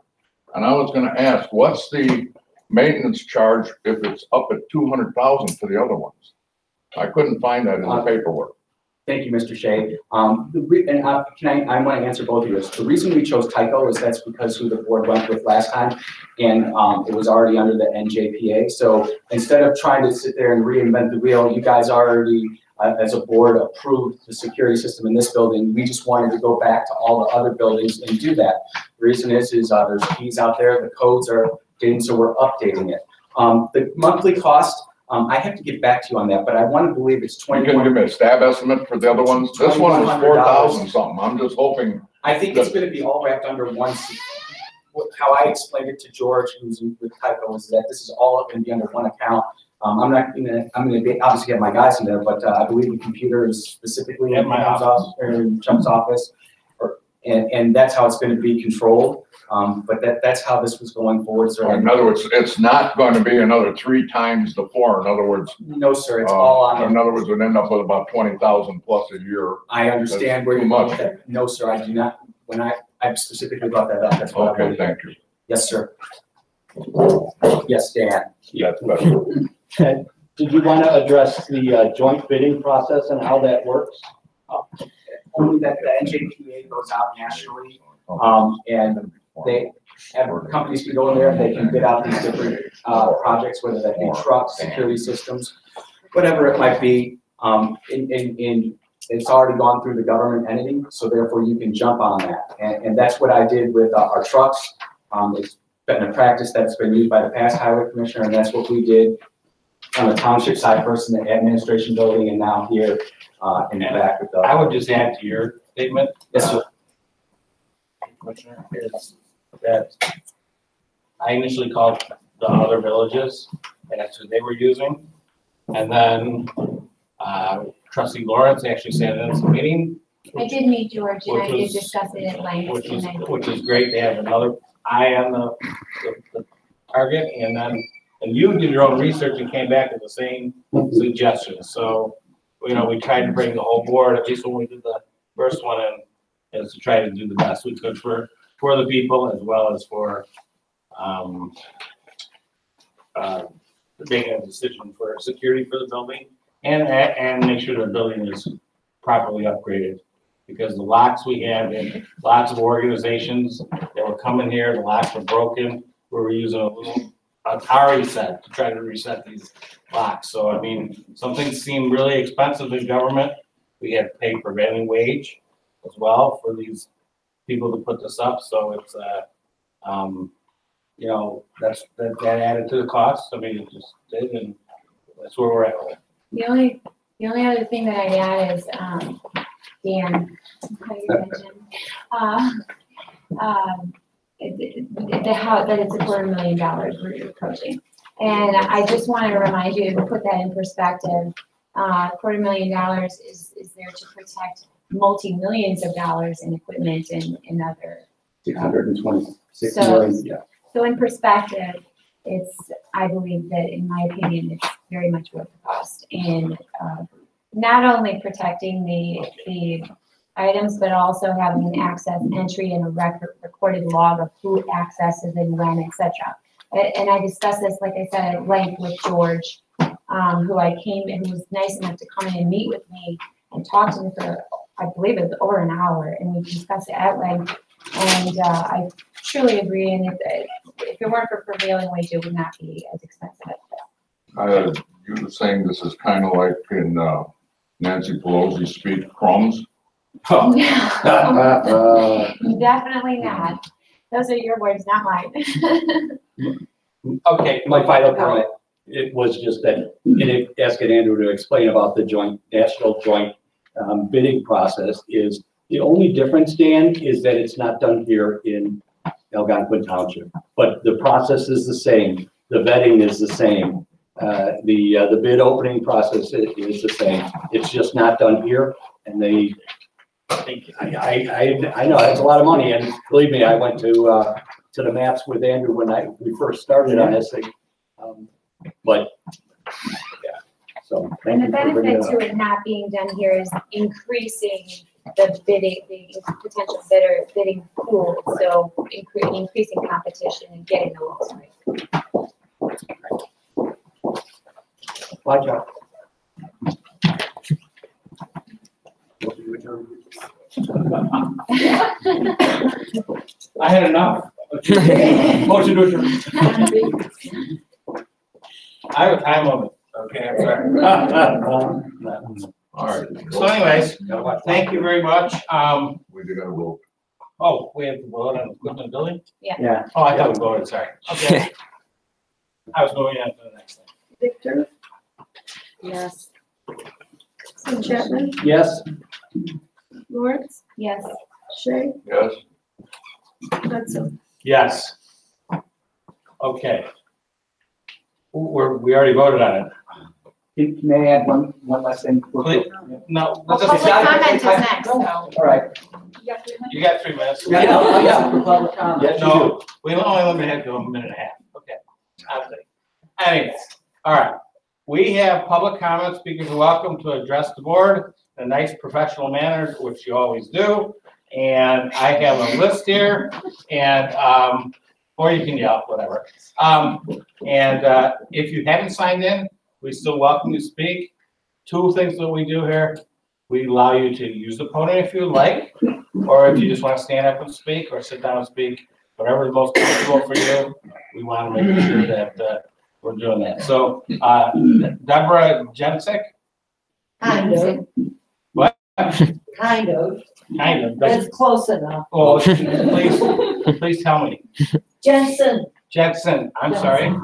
And I was gonna ask, what's the maintenance charge if it's up at 200,000 for the other ones? I couldn't find that in the paperwork. Thank you, Mr. Shea. I want to answer both of yours. The reason we chose Tyco is that's because who the board went with last time, and it was already under the NJPA. So instead of trying to sit there and reinvent the wheel, you guys already, as a board, approved the security system in this building. We just wanted to go back to all the other buildings and do that. The reason is there's keys out there, the codes are dating, so we're updating it. The monthly cost, I have to get back to you on that, but I want to believe it's You can give me a stab estimate for the other ones? This one was 4,000 something. I'm just hoping. I think it's going to be all wrapped under one. How I explained it to George, who's with Tyco, is that this is all going to be under one account. I'm going to obviously get my guys in there, but I believe the computer is specifically in my office or in Chuck's office, and that's how it's going to be controlled. But that's how this was going forward, sir. In other words, it's not going to be another 3 times the 4. In other words, no, sir, it's all on. In other words, we'd end up with about 20,000 plus a year. I understand where you're going with that. No, sir, I do not. When I specifically brought that up, that's what okay. Thank you. Yes, sir. Yes, Dan. Yeah, that's better. Did you want to address the joint bidding process and how that works? Only that the NJPA goes out nationally, and they have companies can go in there and they can bid out these different projects, whether that be trucks, security systems, whatever it might be. It's already gone through the government entity, so therefore you can jump on that. And that's what I did with our trucks. It's been a practice that's been used by the past highway commissioner, and that's what we did on the township side first in the administration building, and now here in the back with the. I would just add to your statement. Yes, sir. Commissioner, is that I initially called the other villages, and that's who they were using. And then Trustee Lawrence actually said in this meeting, I did meet George and I Which did was- discuss it at length. which is great to have another eye on the target. And you did your own research and came back with the same suggestions. So, we tried to bring the whole board, at least when we did the first one, and is to try to do the best we could for the people as well as for making a decision for security for the building and make sure the building is properly upgraded. Because the locks we have in lots of organizations that were coming here, the locks were broken. We were using a little Atari set to try to reset these locks. So, I mean, some things seem really expensive in government. We had to pay prevailing wage as well for these people to put this up. So it's, that added to the cost. I mean, it just did, and that's where we're at. The only other thing that I'd add is, Dan, how you mentioned, that it's $250,000 we're approaching. And I just wanted to remind you to put that in perspective. $250,000 is there to protect multi-millions of dollars in equipment and other. 626 So- million, yeah. So in perspective, I believe that in my opinion, it's very much worth the cost. And not only protecting the items, but also having an access entry and a recorded log of who accesses and when, etc. And I discussed this, like I said, at length with George, who was nice enough to come in and meet with me and talk to me for, I believe it was over an hour, and we discussed it at length. And I truly agree, and if it weren't for prevailing wage, it would not be as expensive. You were saying this is kind of like in Nancy Pelosi speak crumbs? Definitely not. Those are your words, not mine. Okay, My final comment, it was just that, asking Andrew to explain about the national joint bidding process is, the only difference, Dan, is that it's not done here in Algonquin Township, but the process is the same, the vetting is the same, the bid opening process is the same. It's just not done here, and I know it's a lot of money, and believe me, I went to the maps with Andrew when we first started on this thing, but yeah. So thank And the you for bringing benefit it up. to it not being done here is increasing the potential bidding pool, so increasing competition and getting the lowest rate. Bye, John. I had enough. Motion to adjourn. I have a time limit. Okay, I'm sorry. All right. So anyways, thank you very much. We did gotta vote. Oh, we have to vote on equipment building? Yeah. Oh, I thought we voted, sorry. Okay. I was going on to the next thing. Victor, Yes. Chapman, Yes. Lawrence, Yes. Shay, Yes? Hudson. Yes. Okay. We already voted on it. May I add one last thing? Please. No, Well, let's public just, comment is next, so. All right. you got 3 minutes. Yeah, for public comment. Yes, you No, we only limit it to a minute and a half. Okay. I'll take it. Anyways, all right. We have public comments. Speakers are welcome to address the board in a nice professional manner, which you always do. And I have a list here, and or you can yell, whatever. And if you haven't signed in, we still welcome you to speak. Two things that we do here, we allow you to use the podium if you like, or if you just want to stand up and speak, or sit down and speak, whatever is most comfortable for you. We want to make sure that we're doing that. So, Deborah Jensick? Kind of. What? Kind of. Kind of. That's close enough. Oh, please tell me. Jensen Jensen, I'm sorry.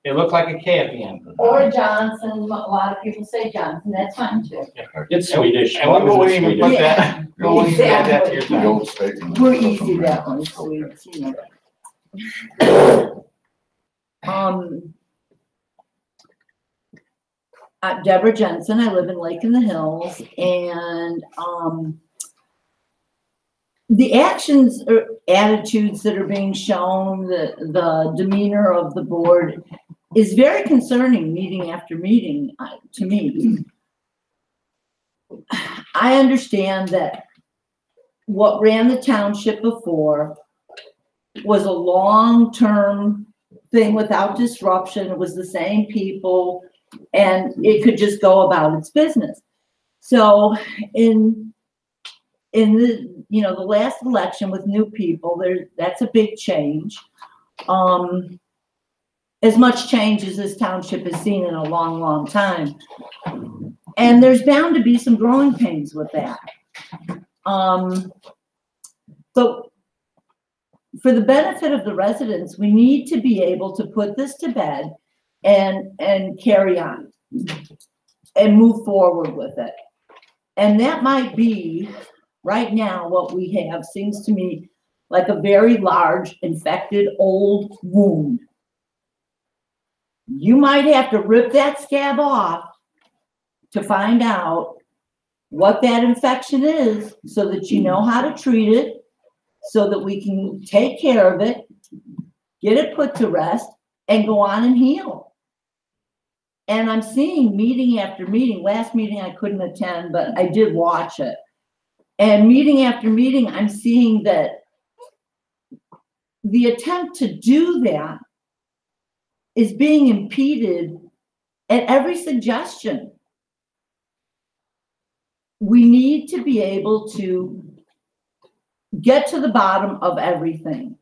It looked like a K at the end. or Johnson, a lot of people say Johnson, that's fine too. It's Swedish. And we won't even put that, we won't even add that to your The time. old statement. We're easy that one, so we, you know. Deborah Jensen, I live in Lake in the Hills, and, the actions or attitudes that are being shown, the demeanor of the board is very concerning meeting after meeting to me. I understand that what ran the township before was a long-term thing without disruption. It was the same people and it could just go about its business. So in the, you know, the last election with new people, that's a big change. As much change as this township has seen in a long, long time. And there's bound to be some growing pains with that. But for the benefit of the residents, we need to be able to put this to bed and carry on and move forward with it. And that might be, right now, what we have seems to me like a very large, infected, old wound. You might have to rip that scab off to find out what that infection is so that you know how to treat it, so that we can take care of it, get it put to rest, and go on and heal. And I'm seeing meeting after meeting. Last meeting I couldn't attend, but I did watch it. And meeting after meeting, I'm seeing that the attempt to do that is being impeded at every suggestion. We need to be able to get to the bottom of everything,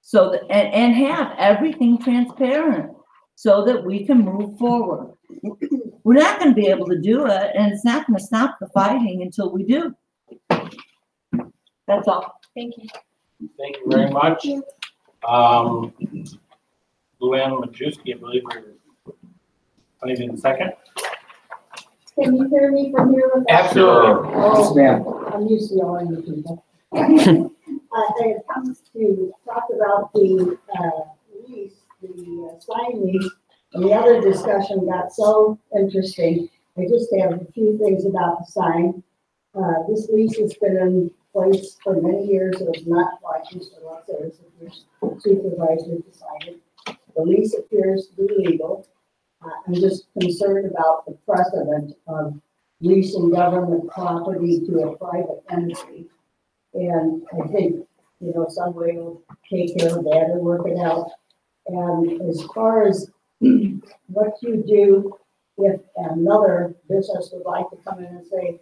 so that and have everything transparent so that we can move forward. We're not going to be able to do it, and it's not going to stop the fighting until we do. That's all. Thank you. Thank you very much. Luann Majewski, I believe you're in second. Can you hear me from here? Absolutely. Oh, I'm used to yelling at people. It comes to talk about the lease, the sign lease, and the other discussion got so interesting. I just have a few things about the sign. This lease has been in place for many years. It was not like Mr. Luxer's supervisor decided. The lease appears to be legal. I'm just concerned about the precedent of leasing government property to a private entity. And I think, you know, some way will take care of that and work it out. And as far as what you do if another business would like to come in and say,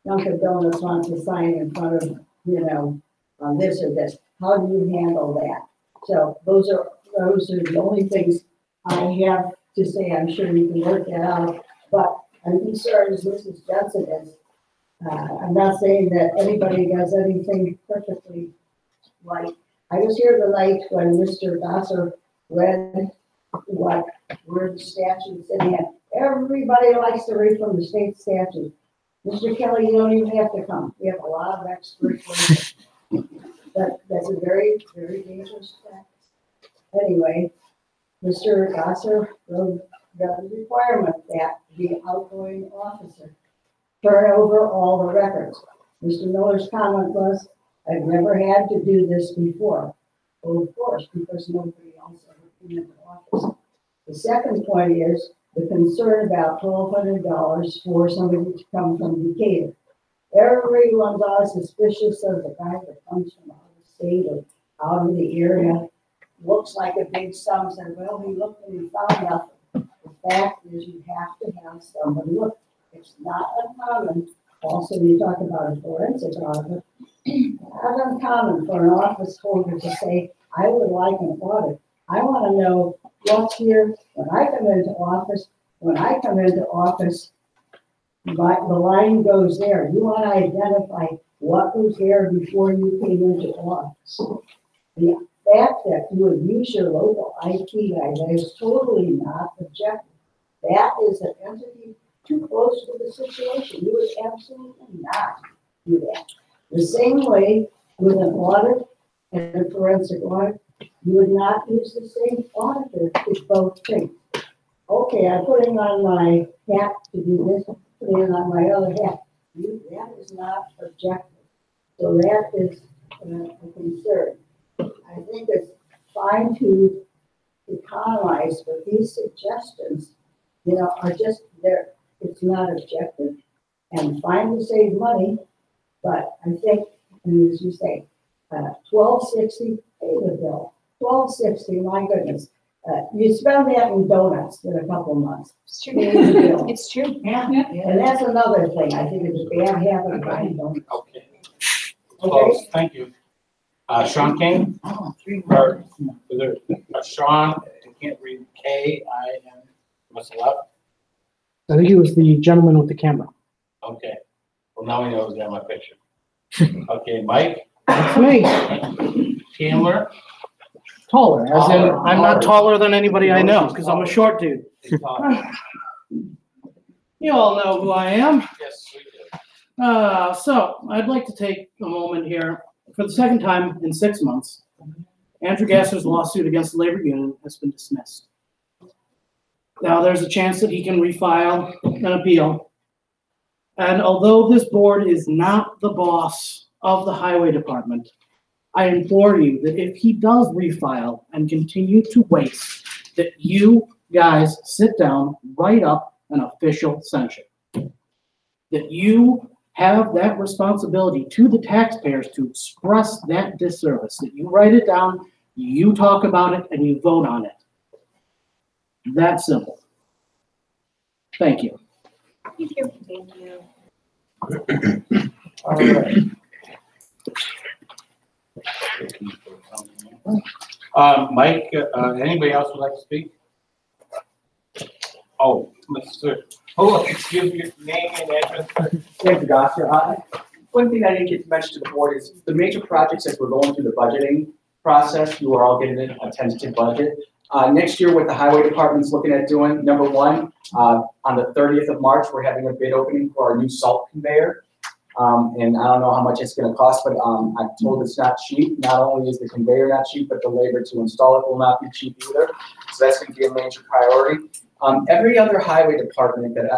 Dunkin' Donuts wants a sign in front of, you know, this or this, how do you handle that? So those are the only things I have to say. I'm sure you can work that out, but I'm concerned as Mrs. Jensen is. I'm not saying that anybody does anything perfectly right. I was here the night when Mr. Gosser read where the statute's in it. Everybody likes to read from the state statute. Mr. Kelly, you don't even have to come. We have a lot of experts. But that's a very, very dangerous practice. Anyway, Mr. Gosser wrote the requirement that the outgoing officer turn over all the records. Mr. Miller's comment was, I've never had to do this before. Well, of course, because nobody else ever came into office. The second point is the concern about $1,200 for somebody to come from Decatur. Everyone's all suspicious of the guy that comes from out of the state or out of the area. Looks like a big sum. Said, well, we looked and we found nothing. We fact is you have to have somebody look. It's not uncommon, also you talk about a forensic audit, not uncommon for an office holder to say, I would like an audit. I want to know what's here when I come into office. When I come into office, the line goes there. You want to identify what was there before you came into office. The fact that you would use your local IT guy, that is totally not objective. That is an entity too close to the situation. You would absolutely not do that. The same way with an audit and a forensic audit, you would not use the same auditor to both things. Okay, I'm putting on my hat to do this, putting on my other hat. That is not objective. So that is a concern. I think it's fine to economize, but these suggestions, are just there. It's not objective and fine to save money, but I think, and as you say, $12.60, pay the bill. $12.60, my goodness. You spend that in donuts in a couple months. It's true. Pay the bill. It's true. Yeah, and that's another thing. I think it's a bad habit of buying donuts. Okay. Close, thank you. Sean King? Or, is there, Sean, I can't read K-I-N, what's left? I think he was the gentleman with the camera. Okay, well, now we know who's got my picture. Okay, Mike? That's me. Chandler? Taller, as in, I'm not taller than anybody I know, because I'm a short dude. You all know who I am. Yes, we do. So I'd like to take a moment here. For the second time in 6 months, Andrew Gasser's lawsuit against the labor union has been dismissed. Now, there's a chance that he can refile an appeal. And although this board is not the boss of the highway department, I implore you that if he does refile and continue to waste, that you guys sit down, write up an official censure. That you have that responsibility to the taxpayers to express that disservice, that you write it down, you talk about it, and you vote on it. That simple. Thank you. Thank you. Thank you. All right. Mike, anybody else would like to speak? Oh, excuse me, your name and address. Thank you, Doctor. One thing I didn't get to mention to the board is the major projects as we're going through the budgeting process, you are all getting a tentative budget. Next year, what the highway department's looking at doing, number one, on the 30th of March, we're having a bid opening for our new salt conveyor. And I don't know how much it's going to cost, but I'm told it's not cheap. Not only is the conveyor not cheap, but the labor to install it will not be cheap either. So that's going to be a major priority. Every other highway department that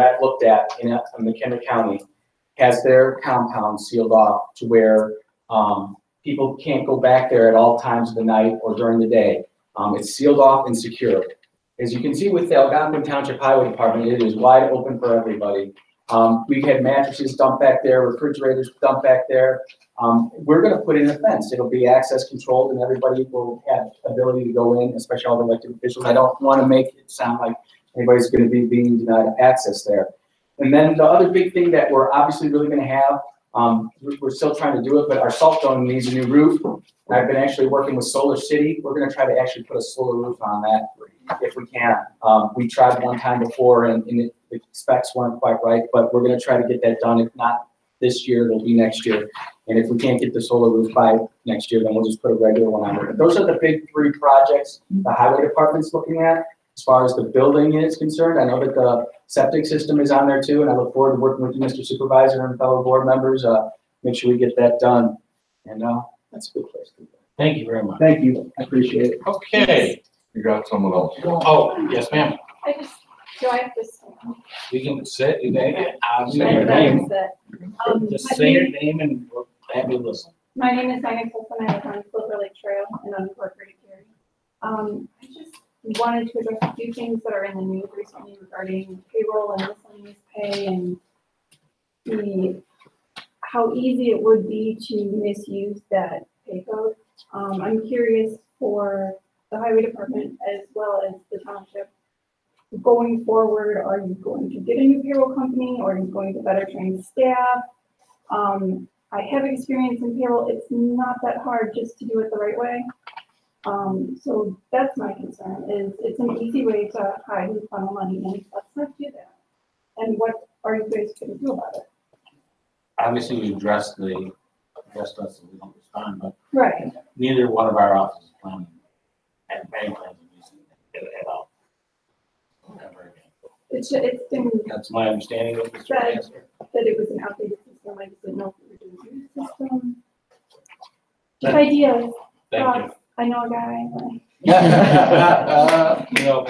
I've looked at in McHenry County has their compound sealed off to where people can't go back there at all times of the night or during the day. It's sealed off and secure. As you can see with the Algonquin Township Highway Department, it is wide open for everybody. We've had mattresses dumped back there, refrigerators dumped back there. We're going to put in a fence. It'll be access controlled and everybody will have ability to go in, especially all the elected officials. I don't want to make it sound like anybody's going to be being denied access there. And then the other big thing that we're obviously really going to have, we're still trying to do it, but our salt dome needs a new roof. I've been actually working with Solar City. We're going to try to actually put a solar roof on that if we can. We tried one time before and the specs weren't quite right, but we're going to try to get that done. If not this year, it'll be next year. And if we can't get the solar roof by next year, then we'll just put a regular one on. But those are the big three projects the highway department's looking at. As far as the building is concerned, I know that the septic system is on there too, and I look forward to working with you, Mr. Supervisor, and fellow board members. Make sure we get that done. And that's a good place to go. Thank you very much. Thank you. I appreciate it. Okay. You got someone else? Oh, yes, ma'am. Do I have to? You can sit, you can, say I your name. Just my say your name- name and we'll have you listen. My name is Diane Colson. I live on Clover Lake Trail in unincorporated area. I just wanted to address a few things that are in the news recently regarding payroll and miscellaneous pay and how easy it would be to misuse that pay code. I'm curious for the highway department as well as the township. going forward, are you going to get a new payroll company or are you going to better train staff? I have experience in payroll. It's not that hard just to do it the right way. So that's my concern is it's an easy way to hide and funnel money and let's not do that. And what are you guys going to do about it? Obviously, we addressed us and we don't respond, but Right. neither one of our offices planning and paying plans of using it at all. Never again. It's been That's my understanding of this Right. answer. that it was an outdated system. I just didn't know if we were doing a new system. Just ideas. Thank you. I know a guy. Payroll.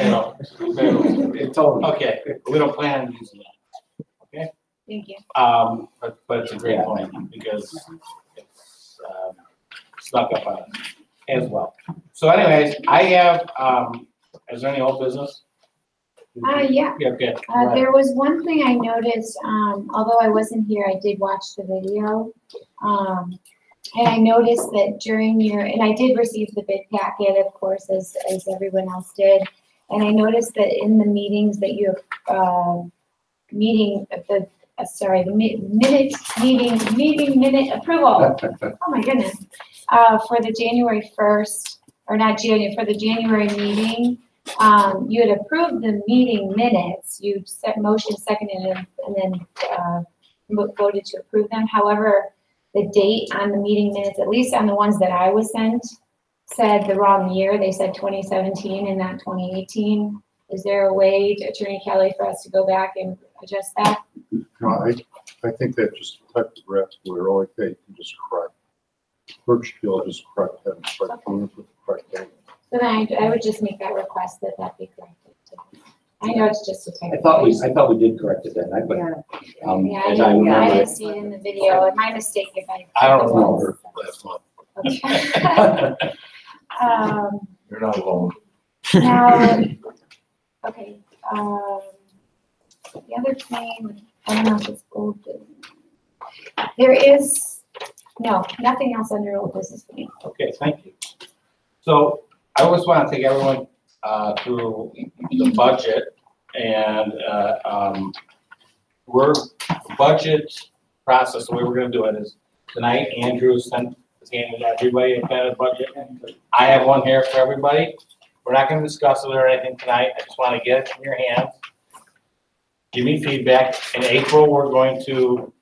Okay, we don't plan on using that. Thank you. But it's a great point because it's snuck up on us as well. So anyways, I have, is there any old business? Yeah. Yeah, okay. There was one thing I noticed, although I wasn't here, I did watch the video. And I noticed that during and I did receive the bid packet, of course, as everyone else did. And I noticed that in the meetings that you have, meeting minute approval. Oh my goodness. For the January 1st, or not January, for the January meeting, you had approved the meeting minutes. You set motion, seconded, and then voted to approve them. However, the date on the meeting minutes, at least on the ones that I was sent, said the wrong year. They said 2017 and not 2018. Is there a way, Attorney Kelly, for us to go back and adjust that? No, I think that just typographics were all okay, you can just correct. Clerk should be able to just correct that and start doing it with the correct date. So then I would just make that request that be corrected too. I know it's just a I typo. thought we did correct it then, but, Yeah, as I I remember. didn't see it in the video, and my mistake if I don't remember last month. Okay. You're not alone. Now, okay, the other thing, I don't know if it's old business. There is, no, nothing else under old business for me. Okay, thank you. So I always want to take everyone through the budget and budget process. The way we're going to do it is tonight, Andrew is handing everybody a kind of budget. I have one here for everybody. We're not going to discuss it or anything tonight. I just want to get it in your hands. Give me feedback. In April, we're going to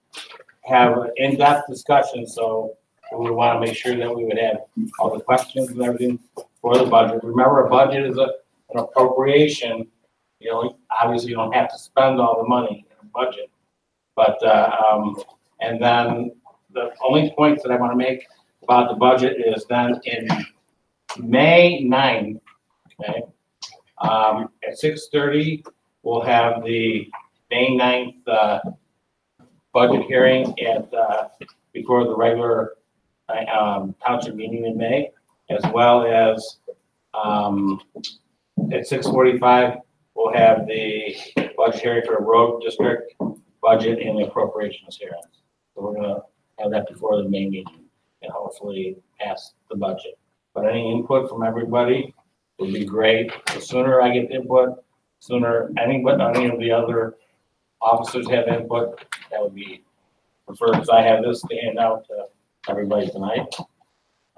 have an in-depth discussion, so we want to make sure that we would have all the questions and everything for the budget. Remember, a budget is an appropriation. You know, obviously you don't have to spend all the money in a budget, but and then the only points that I want to make about the budget is then in May 9th, okay, at 6:30, we'll have the May 9th budget hearing at before the regular township meeting in May, as well as at 6:45, we'll have the budget hearing for the road district budget and the appropriations hearing. So we're gonna have that before the May meeting and hopefully pass the budget. But any input from everybody would be great. The sooner I get input, sooner any of the other officers have input, that would be preferred, because I have this to hand out to everybody tonight.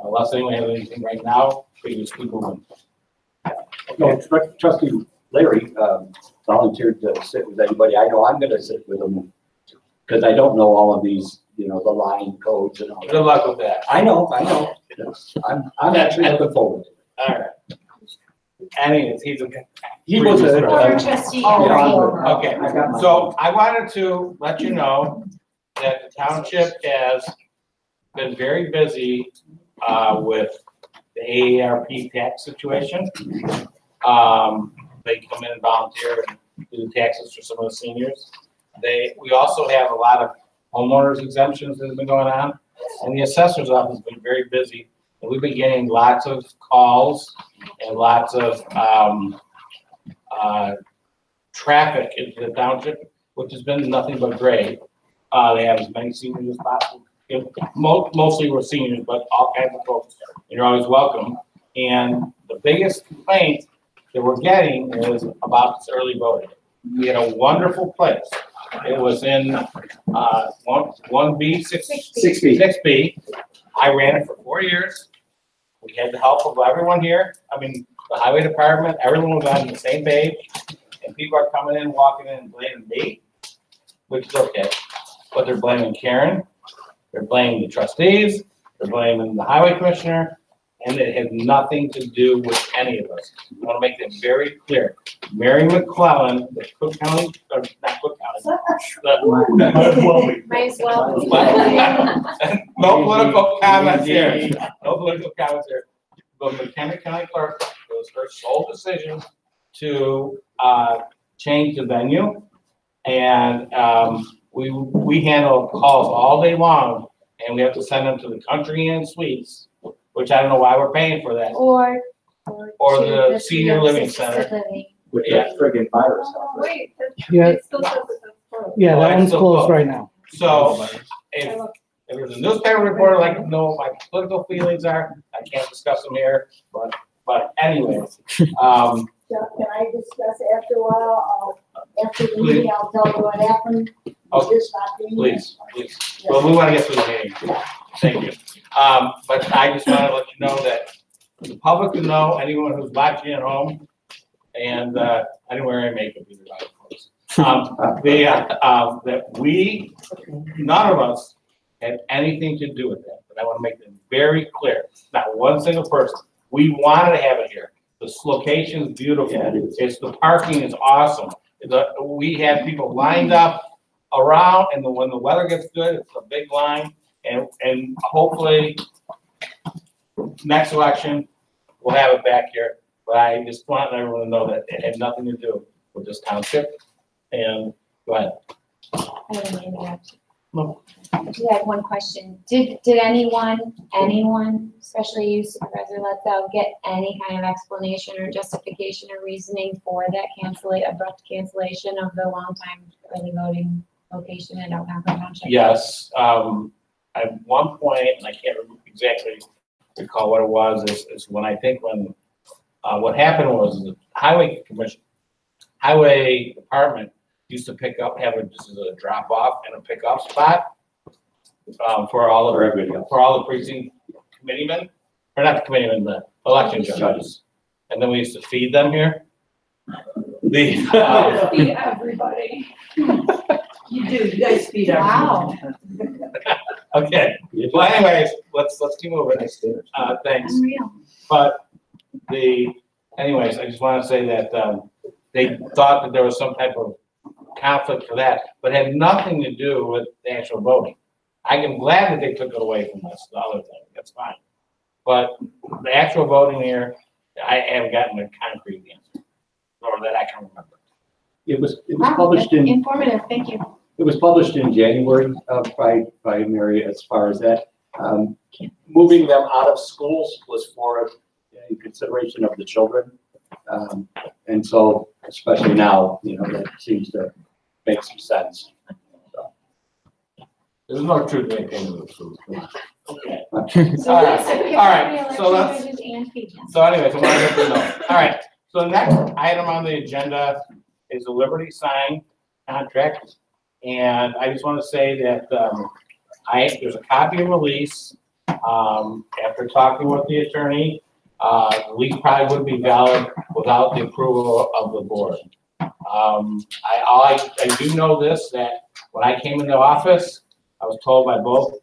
Unless anyone has anything right now, please keep moving. No, Trustee Larry volunteered to sit with anybody. I know I'm gonna sit with him because I don't know all of these, you know, the line codes and all Good that. luck with that. I know. I'm actually looking forward to it. All right. Anyways, He was a. Former trustee. Okay, so I wanted to let you know that the township has been very busy with the AARP tax situation. They come in and volunteer and do the taxes for some of the seniors. We also have a lot of homeowners exemptions that have been going on, and the assessor's office has been very busy. And we've been getting lots of calls and lots of traffic into the township, which has been nothing but great. They have as many seniors as possible. Mostly we're seniors, but all kinds of folks. You're always welcome. And the biggest complaint that we're getting is about this early voting. We had a wonderful place. It was in, 1B, 6B. I ran it for 4 years. We had the help of everyone here. I mean, the highway department, everyone was on the same page. And people are coming in, walking in and blaming me, which is okay. But they're blaming Karen, they're blaming the trustees, they're blaming the highway commissioner, and it has nothing to do with any of us. I want to make that very clear. Mary McClellan, the Cook County, or not Cook County, Might as well. no political comments here. No political comments here. But McHenry County Clerk, it was her sole decision to change the venue. And we handle calls all day long, and we have to send them to the Country Inn Suites, which I don't know why we're paying for that. Or Or to the senior living assisted center. living. With that friggin' virus. Wait, Yeah. it still says it's closed. Yeah, Oh, that it's one's still closed closed. right now. So if there's a newspaper reporter like to know what my political feelings are, I can't discuss them here, but anyways, Can I discuss after a while? After the meeting, I'll tell you what happened. Oh, Just not being there. please. Well, we want to get through the meeting. Thank you. But I just want to let you know that the public can know, anyone who's watching at home, and anywhere I make it, either by close. That we, none of us had anything to do with that. But I want to make that very clear. Not one single person. We wanted to have it here. This location is beautiful. Yeah, it is. It's the parking is awesome. We have people lined up around, and when the weather gets good, it's a big line. And hopefully, next election, we'll have it back here. But I just want everyone to know that it had nothing to do with this township. And go ahead. I don't mean to interrupt. No. I just had one question. Did anyone, especially you Supervisor Letzow, get any kind of explanation or justification or reasoning for that abrupt cancellation of the long-time early voting location in Algonquin Township? Yes, at one point, and I can't exactly recall what it was, is when what happened was the highway department used to just as a drop off and a pickup spot for all the precinct committeemen, or not the committeemen, the election judges. And then we used to feed them here. Feed everybody. You do, you guys speed up. Wow. Okay, well anyways, let's keep moving. Thanks. Unreal. But anyways, I just want to say that they thought that there was some type of conflict for that, but had nothing to do with the actual voting. I am glad that they took it away from us, the other thing, that's fine. But the actual voting here, I haven't gotten a concrete answer, or that I can remember. It was Wow, published that's in, informative, thank you. it was published in January by Mary as far as that. Moving them out of schools was for in consideration of the children. And so, especially now, that seems to make some sense. So. There's no truth in it. Okay. So All right. let's pick All right. up the So election judges and feed them. So anyways, I want to let you know. All right, so the next item on the agenda is the Liberty sign contract. And I just want to say that there's a copy of the lease. After talking with the attorney, the lease probably wouldn't be valid without the approval of the board. I do know this, that when I came into office, I was told by both,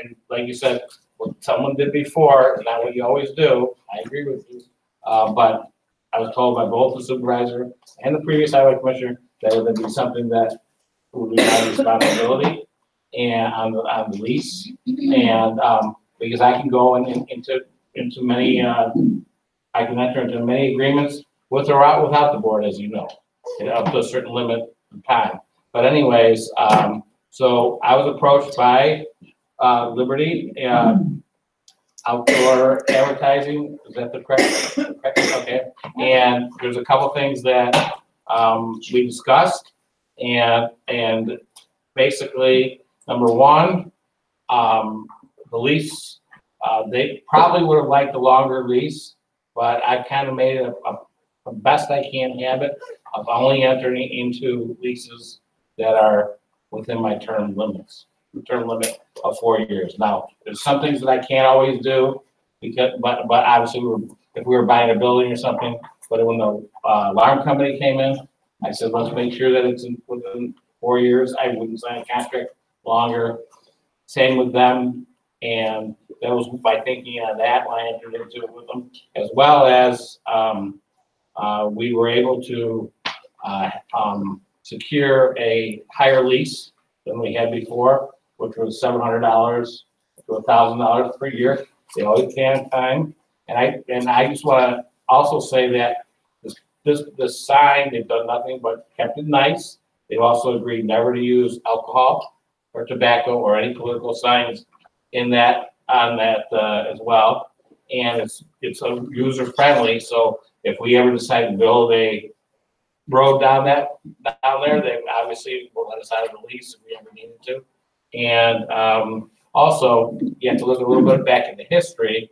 and like you said, what someone did before, not what you always do, I agree with you, but I was told by both the supervisor and the previous highway commissioner that it would be something that would be my responsibility and on the lease. And because I can go into many, I can enter into many agreements with or without the board, as you know, up to a certain limit of time. But anyways, so I was approached by Liberty Outdoor Advertising. Is that the correct? Okay. And there's a couple things that we discussed, and basically, number one, the lease. They probably would have liked a longer lease, but I kind of made a best I can have it, of only entering into leases that are within my term limits, the term limit of 4 years. Now, there's some things that I can't always do, because, but obviously, if we were buying a building or something, but when the alarm company came in, I said, let's make sure that it's within 4 years. I wouldn't sign a contract longer. Same with them, and that was by thinking on that when I entered into it with them, as well as we were able to secure a higher lease than we had before, which was $700 to $1,000 per year. They always pay on time, and I just want to also say that this sign, they've done nothing but kept it nice. They've also agreed never to use alcohol or tobacco or any political signs in that, on that as well. And it's a user friendly, so if we ever decide to build a road down there, they obviously will let us out of the lease if we ever needed to. And also, you have to look a little bit back in the history.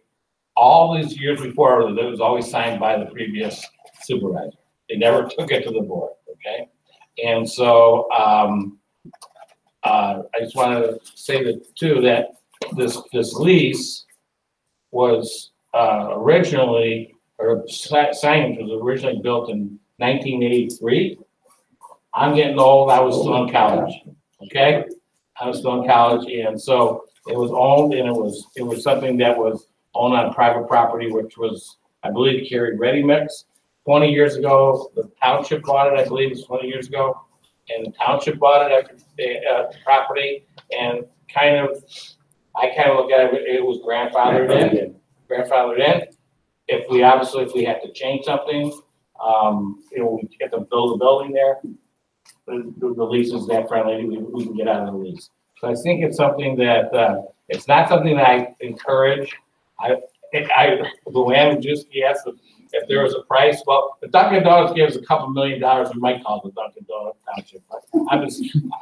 All these years before, it was always signed by the previous supervisor. They never took it to the board, okay? And so I just wanted to say that too, that this lease was originally, or signage was originally built in 1983. I'm getting old, I was still in college, okay? I was still in college, and so it was owned, and it was something that was owned on private property, which was, I believe, carried ready mix. 20 years ago, the township bought it, I believe it's 20 years ago, and the township bought it after the property, and I kind of look at it, it was grandfathered in. If we have to change something, we have to build a building there, the lease is that friendly, we can get out of the lease. So I think it's something that, it's not something that I encourage. Luann just asked if there was a price. Well, if Dunkin' Donuts gives a couple $1 million, we might call it the Dunkin' Donuts Township.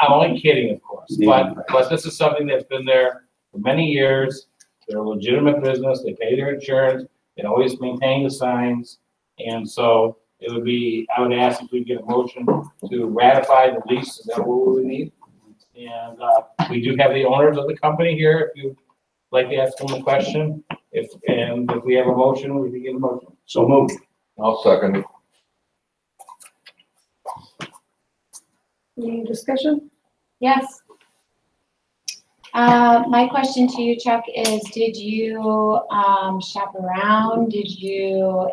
I'm only kidding, of course. But this is something that's been there for many years. They're a legitimate business. They pay their insurance. They always maintain the signs. And so it would be, I would ask if we get a motion to ratify the lease. Is that what we would need? And we do have the owners of the company here. If you'd like to ask them a question, if we have a motion, we can get a motion. So moved. I'll second it. Any discussion? Yes. My question to you, Chuck, is did you shop around? Did you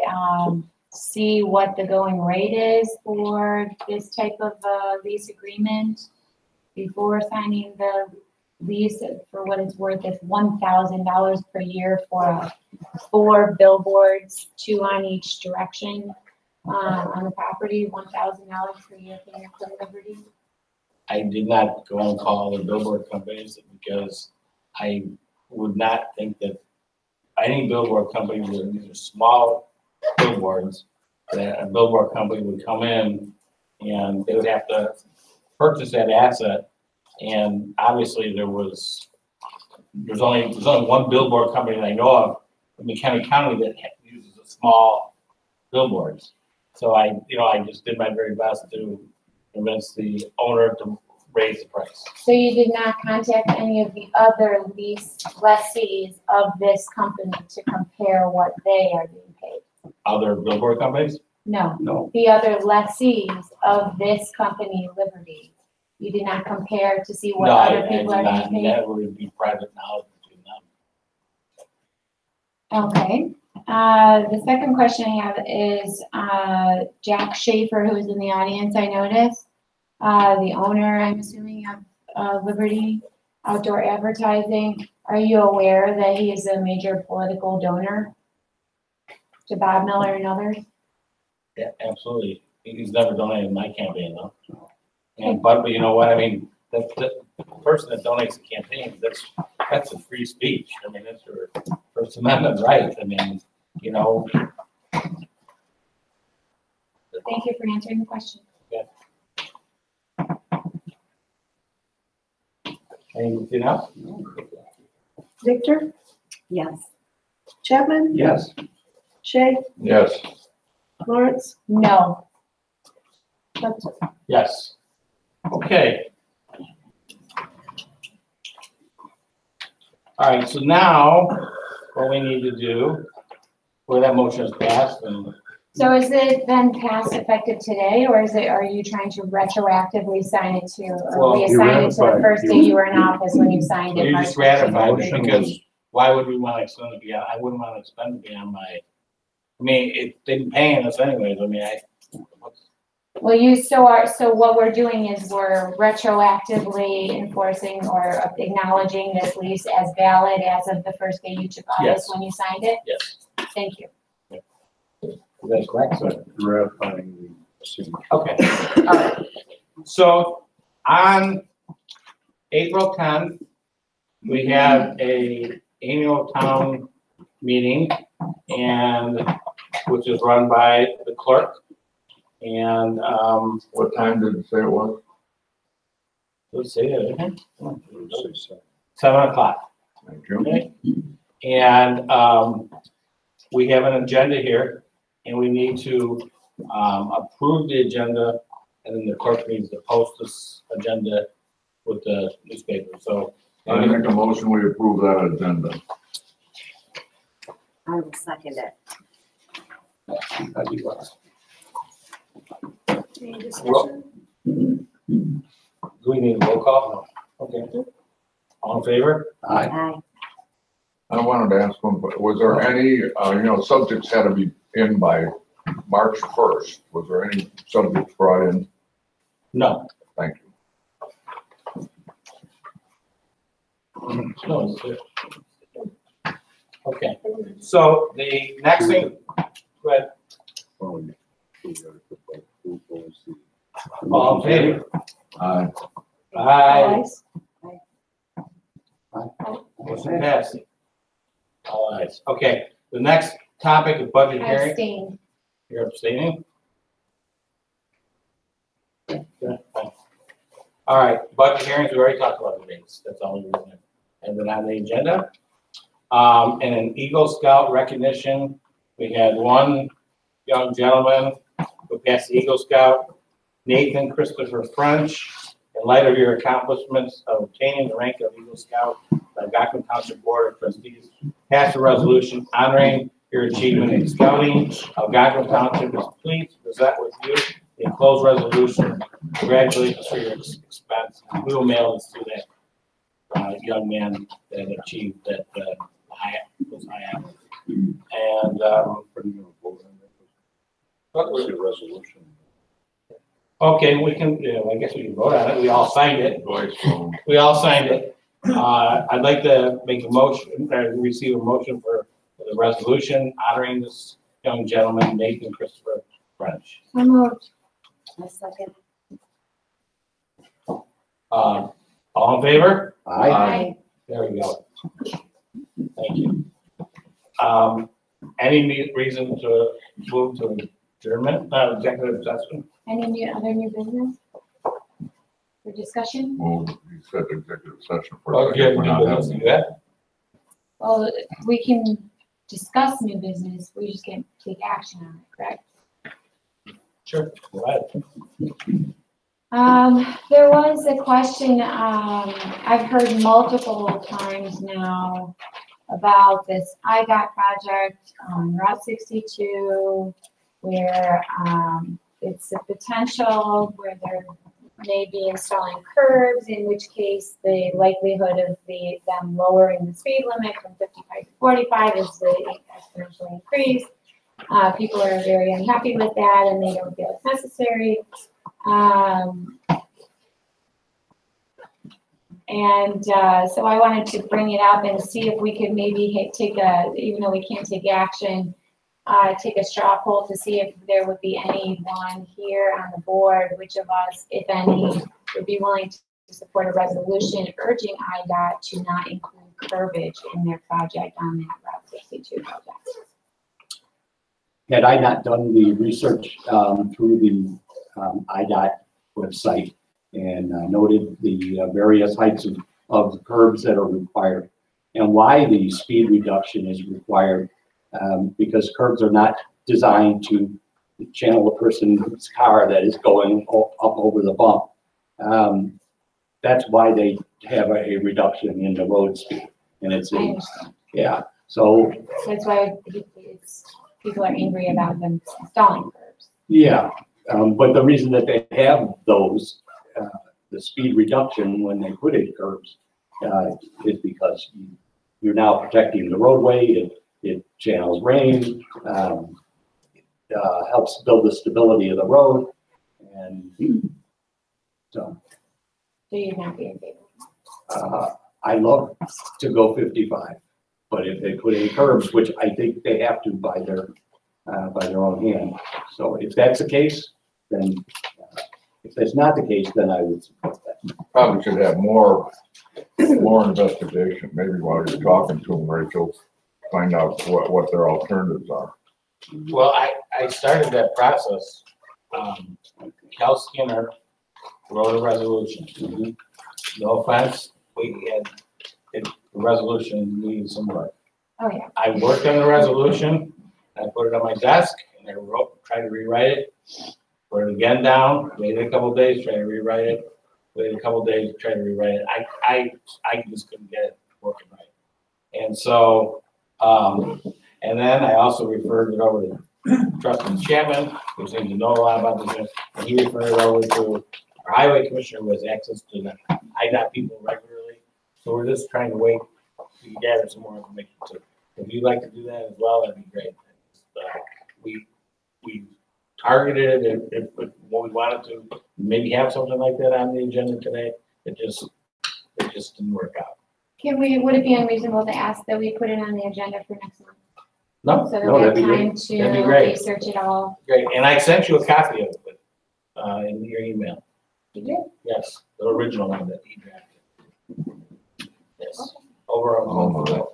see what the going rate is for this type of lease agreement before signing the lease? For what it's worth, it's $1,000 per year for 4 billboards, 2 on each direction on the property, $1,000 per year for Liberty. I did not go and call the billboard companies because I would not think that any billboard company, these are small billboards, that a billboard company would come in and they would have to purchase that asset. And obviously there's only one billboard company that I know of in McHenry County that uses a small billboards. So I just did my very best to convince the owner to raise the price. So you did not contact any of the other lessees of this company to compare what they are being paid? Other billboard companies? No. No. The other lessees of this company, Liberty. You did not compare to see what No, other people are being paid? That would be private knowledge between them. Okay. The second question I have is Jack Schaefer, who is in the audience, I noticed. The owner, I'm assuming, of Liberty Outdoor Advertising. Are you aware that he is a major political donor to Bob Miller and others? Yeah, absolutely. He's never donated in my campaign though. And, but you know what, I mean, the person that donates the campaign, that's a free speech. I mean, that's your First Amendment right. I mean, you know. Thank you for answering the question. Yeah. Anything else? Victor? Yes. Chapman? Yes. Shay? Yes. Lawrence? No. Yes. Okay. All right, so now what we need to do, where that motion is passed and So is it then passed effective today, or are you trying to retroactively sign it to, or Well, we you assign it to the ratified. first day you were in office when you signed it? you March just ratified 15th? it because why would we want to extend it beyond, I wouldn't want to extend it beyond I mean, it didn't paying us anyways, I mean, Well, so what we're doing is we're retroactively enforcing or acknowledging this lease as valid as of the first day you took office Yes. when you signed it? Yes. Thank you. That's correct, sir. Ratifying the signature. Okay, all right. So on April 10th, we have a annual town meeting and which is run by the clerk. And What time did it say it was? let's see, Say so. 7 o'clock. Thank you. Okay. And we have an agenda here and we need to approve the agenda and then the clerk needs to post this agenda with the newspaper. So I make a motion, we approve that agenda. I will second it. that'd be well. Any discussion? Do we need a roll call? No. Okay. All in favor? Aye. Aye. I wanted to ask one, but was there any, subjects had to be in by March 1st? Was there any subjects brought in? No. Thank you. No, it's good. Okay, so the next thing, go ahead. Well, we gotta put both approvals, the- All in favor? Aye. Aye. Ayes. Motion passed. All ayes. Okay, the next topic is budget I hearing. abstained. You're abstaining? Okay, fine. All right, budget hearings, we already talked about the dates, that's all we were. And then on the agenda, and an Eagle Scout recognition, we had one young gentleman who passed the Eagle Scout, Nathan Christopher French. In light of your accomplishments of obtaining the rank of Eagle Scout, the Algonquin Township Board of Trustees passed a resolution honoring your achievement in scouting. Algonquin Township is pleased to present with you the enclosed resolution. Congratulations for your expense. We will mail this to that young man that achieved that those high hours. And What are you gonna vote on that? what What's was- your resolution? okay, we can, I guess we can vote on it. We all signed it. Voice vote. We all signed it. I'd like to make a motion, receive a motion for the resolution honoring this young gentleman, Nathan Christopher French. So moved. A second. All in favor? Aye. There we go. Thank you. Any reason to move to adjournment, executive session? Any other new business? For discussion? Well, you said executive session for Oh, a you have second. We're new not business, having. you got? Well, we can discuss new business, we just can't take action on it, correct? Sure. Go ahead. There was a question, I've heard multiple times now about this IDOT project on Route 62, where, it's a potential where they're maybe installing curbs, in which case the likelihood of them lowering the speed limit from 55 to 45 is exponentially increased. People are very unhappy with that and they don't feel it's necessary. So I wanted to bring it up and see if we could maybe even though we can't take action, take a straw poll to see if there would be anyone here on the board, which of us, if any, would be willing to support a resolution urging IDOT to not include curbage in their project on that Route 62 project. Had I not done the research through the IDOT website and noted the various heights of the curbs that are required and why the speed reduction is required, because curbs are not designed to channel a person's car that is going up over the bump. That's why they have a reduction in the road speed. And it's, I understand. yeah, so, That's why people are angry about them stalling curbs. yeah. But the reason that they have those, the speed reduction when they put in curbs, is because you're now protecting the roadway, it channels rain, helps build the stability of the road, and so. So you'd not be in favor? I love to go 55, but if they put in curbs, which I think they have to by their own hand. So if that's the case, then, if that's not the case, then I would support that. Probably should have more investigation, maybe while you're talking to them, Rachel, find out what their alternatives are. Well, I started that process. Cal Skinner wrote a resolution. No offense, the resolution needed some work. Oh, yeah. I worked on the resolution, I put it on my desk, and I tried to rewrite it. Put it again down, waited a couple days, tried to rewrite it, waited a couple days, tried to rewrite it. I just couldn't get it working right. And so, and then I also referred it over to Trustee Chapman, who seems to know a lot about this, and he referred it over to our highway commissioner, who has access to the IDOT people regularly. So we're just trying to wait to gather some more information too. If you'd like to do that as well, that'd be great. We targeted it, if what we wanted to maybe have something like that on the agenda today. It just didn't work out. Would it be unreasonable to ask that we put it on the agenda for next month? No, So that No, we have that'd be great. time That'd be to great. research it all. Great, and I sent you a copy of it in your email. You did? Yes, the original one that he drafted. Yes, over on.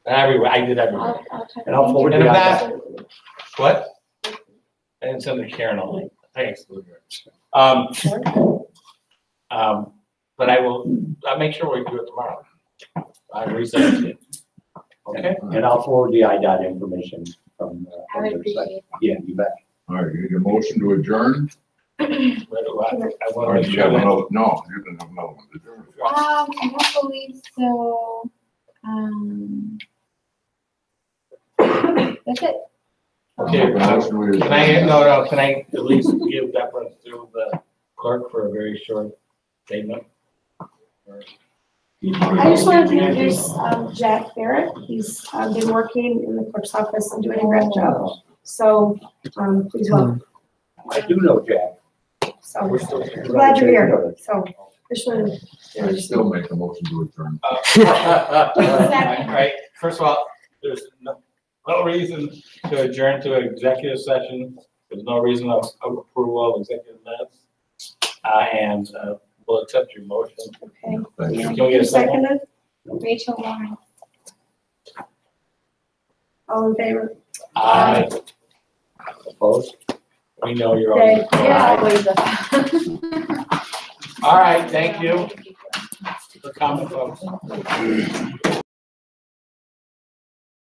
Everywhere, I did everywhere. I'll try to And I'll think forward of And the if it. not, what? I didn't send it to Karen only. I excluded her. But I'll make sure we do it tomorrow. I resend it. Okay? And I'll forward the IDOT information from. I would their site. appreciate Yeah, you bet. All right, you need a motion to adjourn? I Or want do to make you sure have that. another? No, you didn't have another one. Did you? I don't believe so. That's it. Okay, Make a motion, we can I, adjourn. can I at least give deference to the clerk for a very short statement? I just wanted to introduce Jack Barrett. He's been working in the clerk's office and doing a great job. So please welcome. I do know Jack. So We're still we're glad you're here. So just wanted I to. still make a motion to adjourn. Right, first of all, there's no reason to adjourn to an executive session. There's no reason of approval of executive minutes. And we'll accept your motion. Okay. Thank you. Can we get a second? Seconded? Rachel Warren. All in favor? Aye. Opposed? We know you're Okay. always. Yeah. All right, thank you for coming, folks.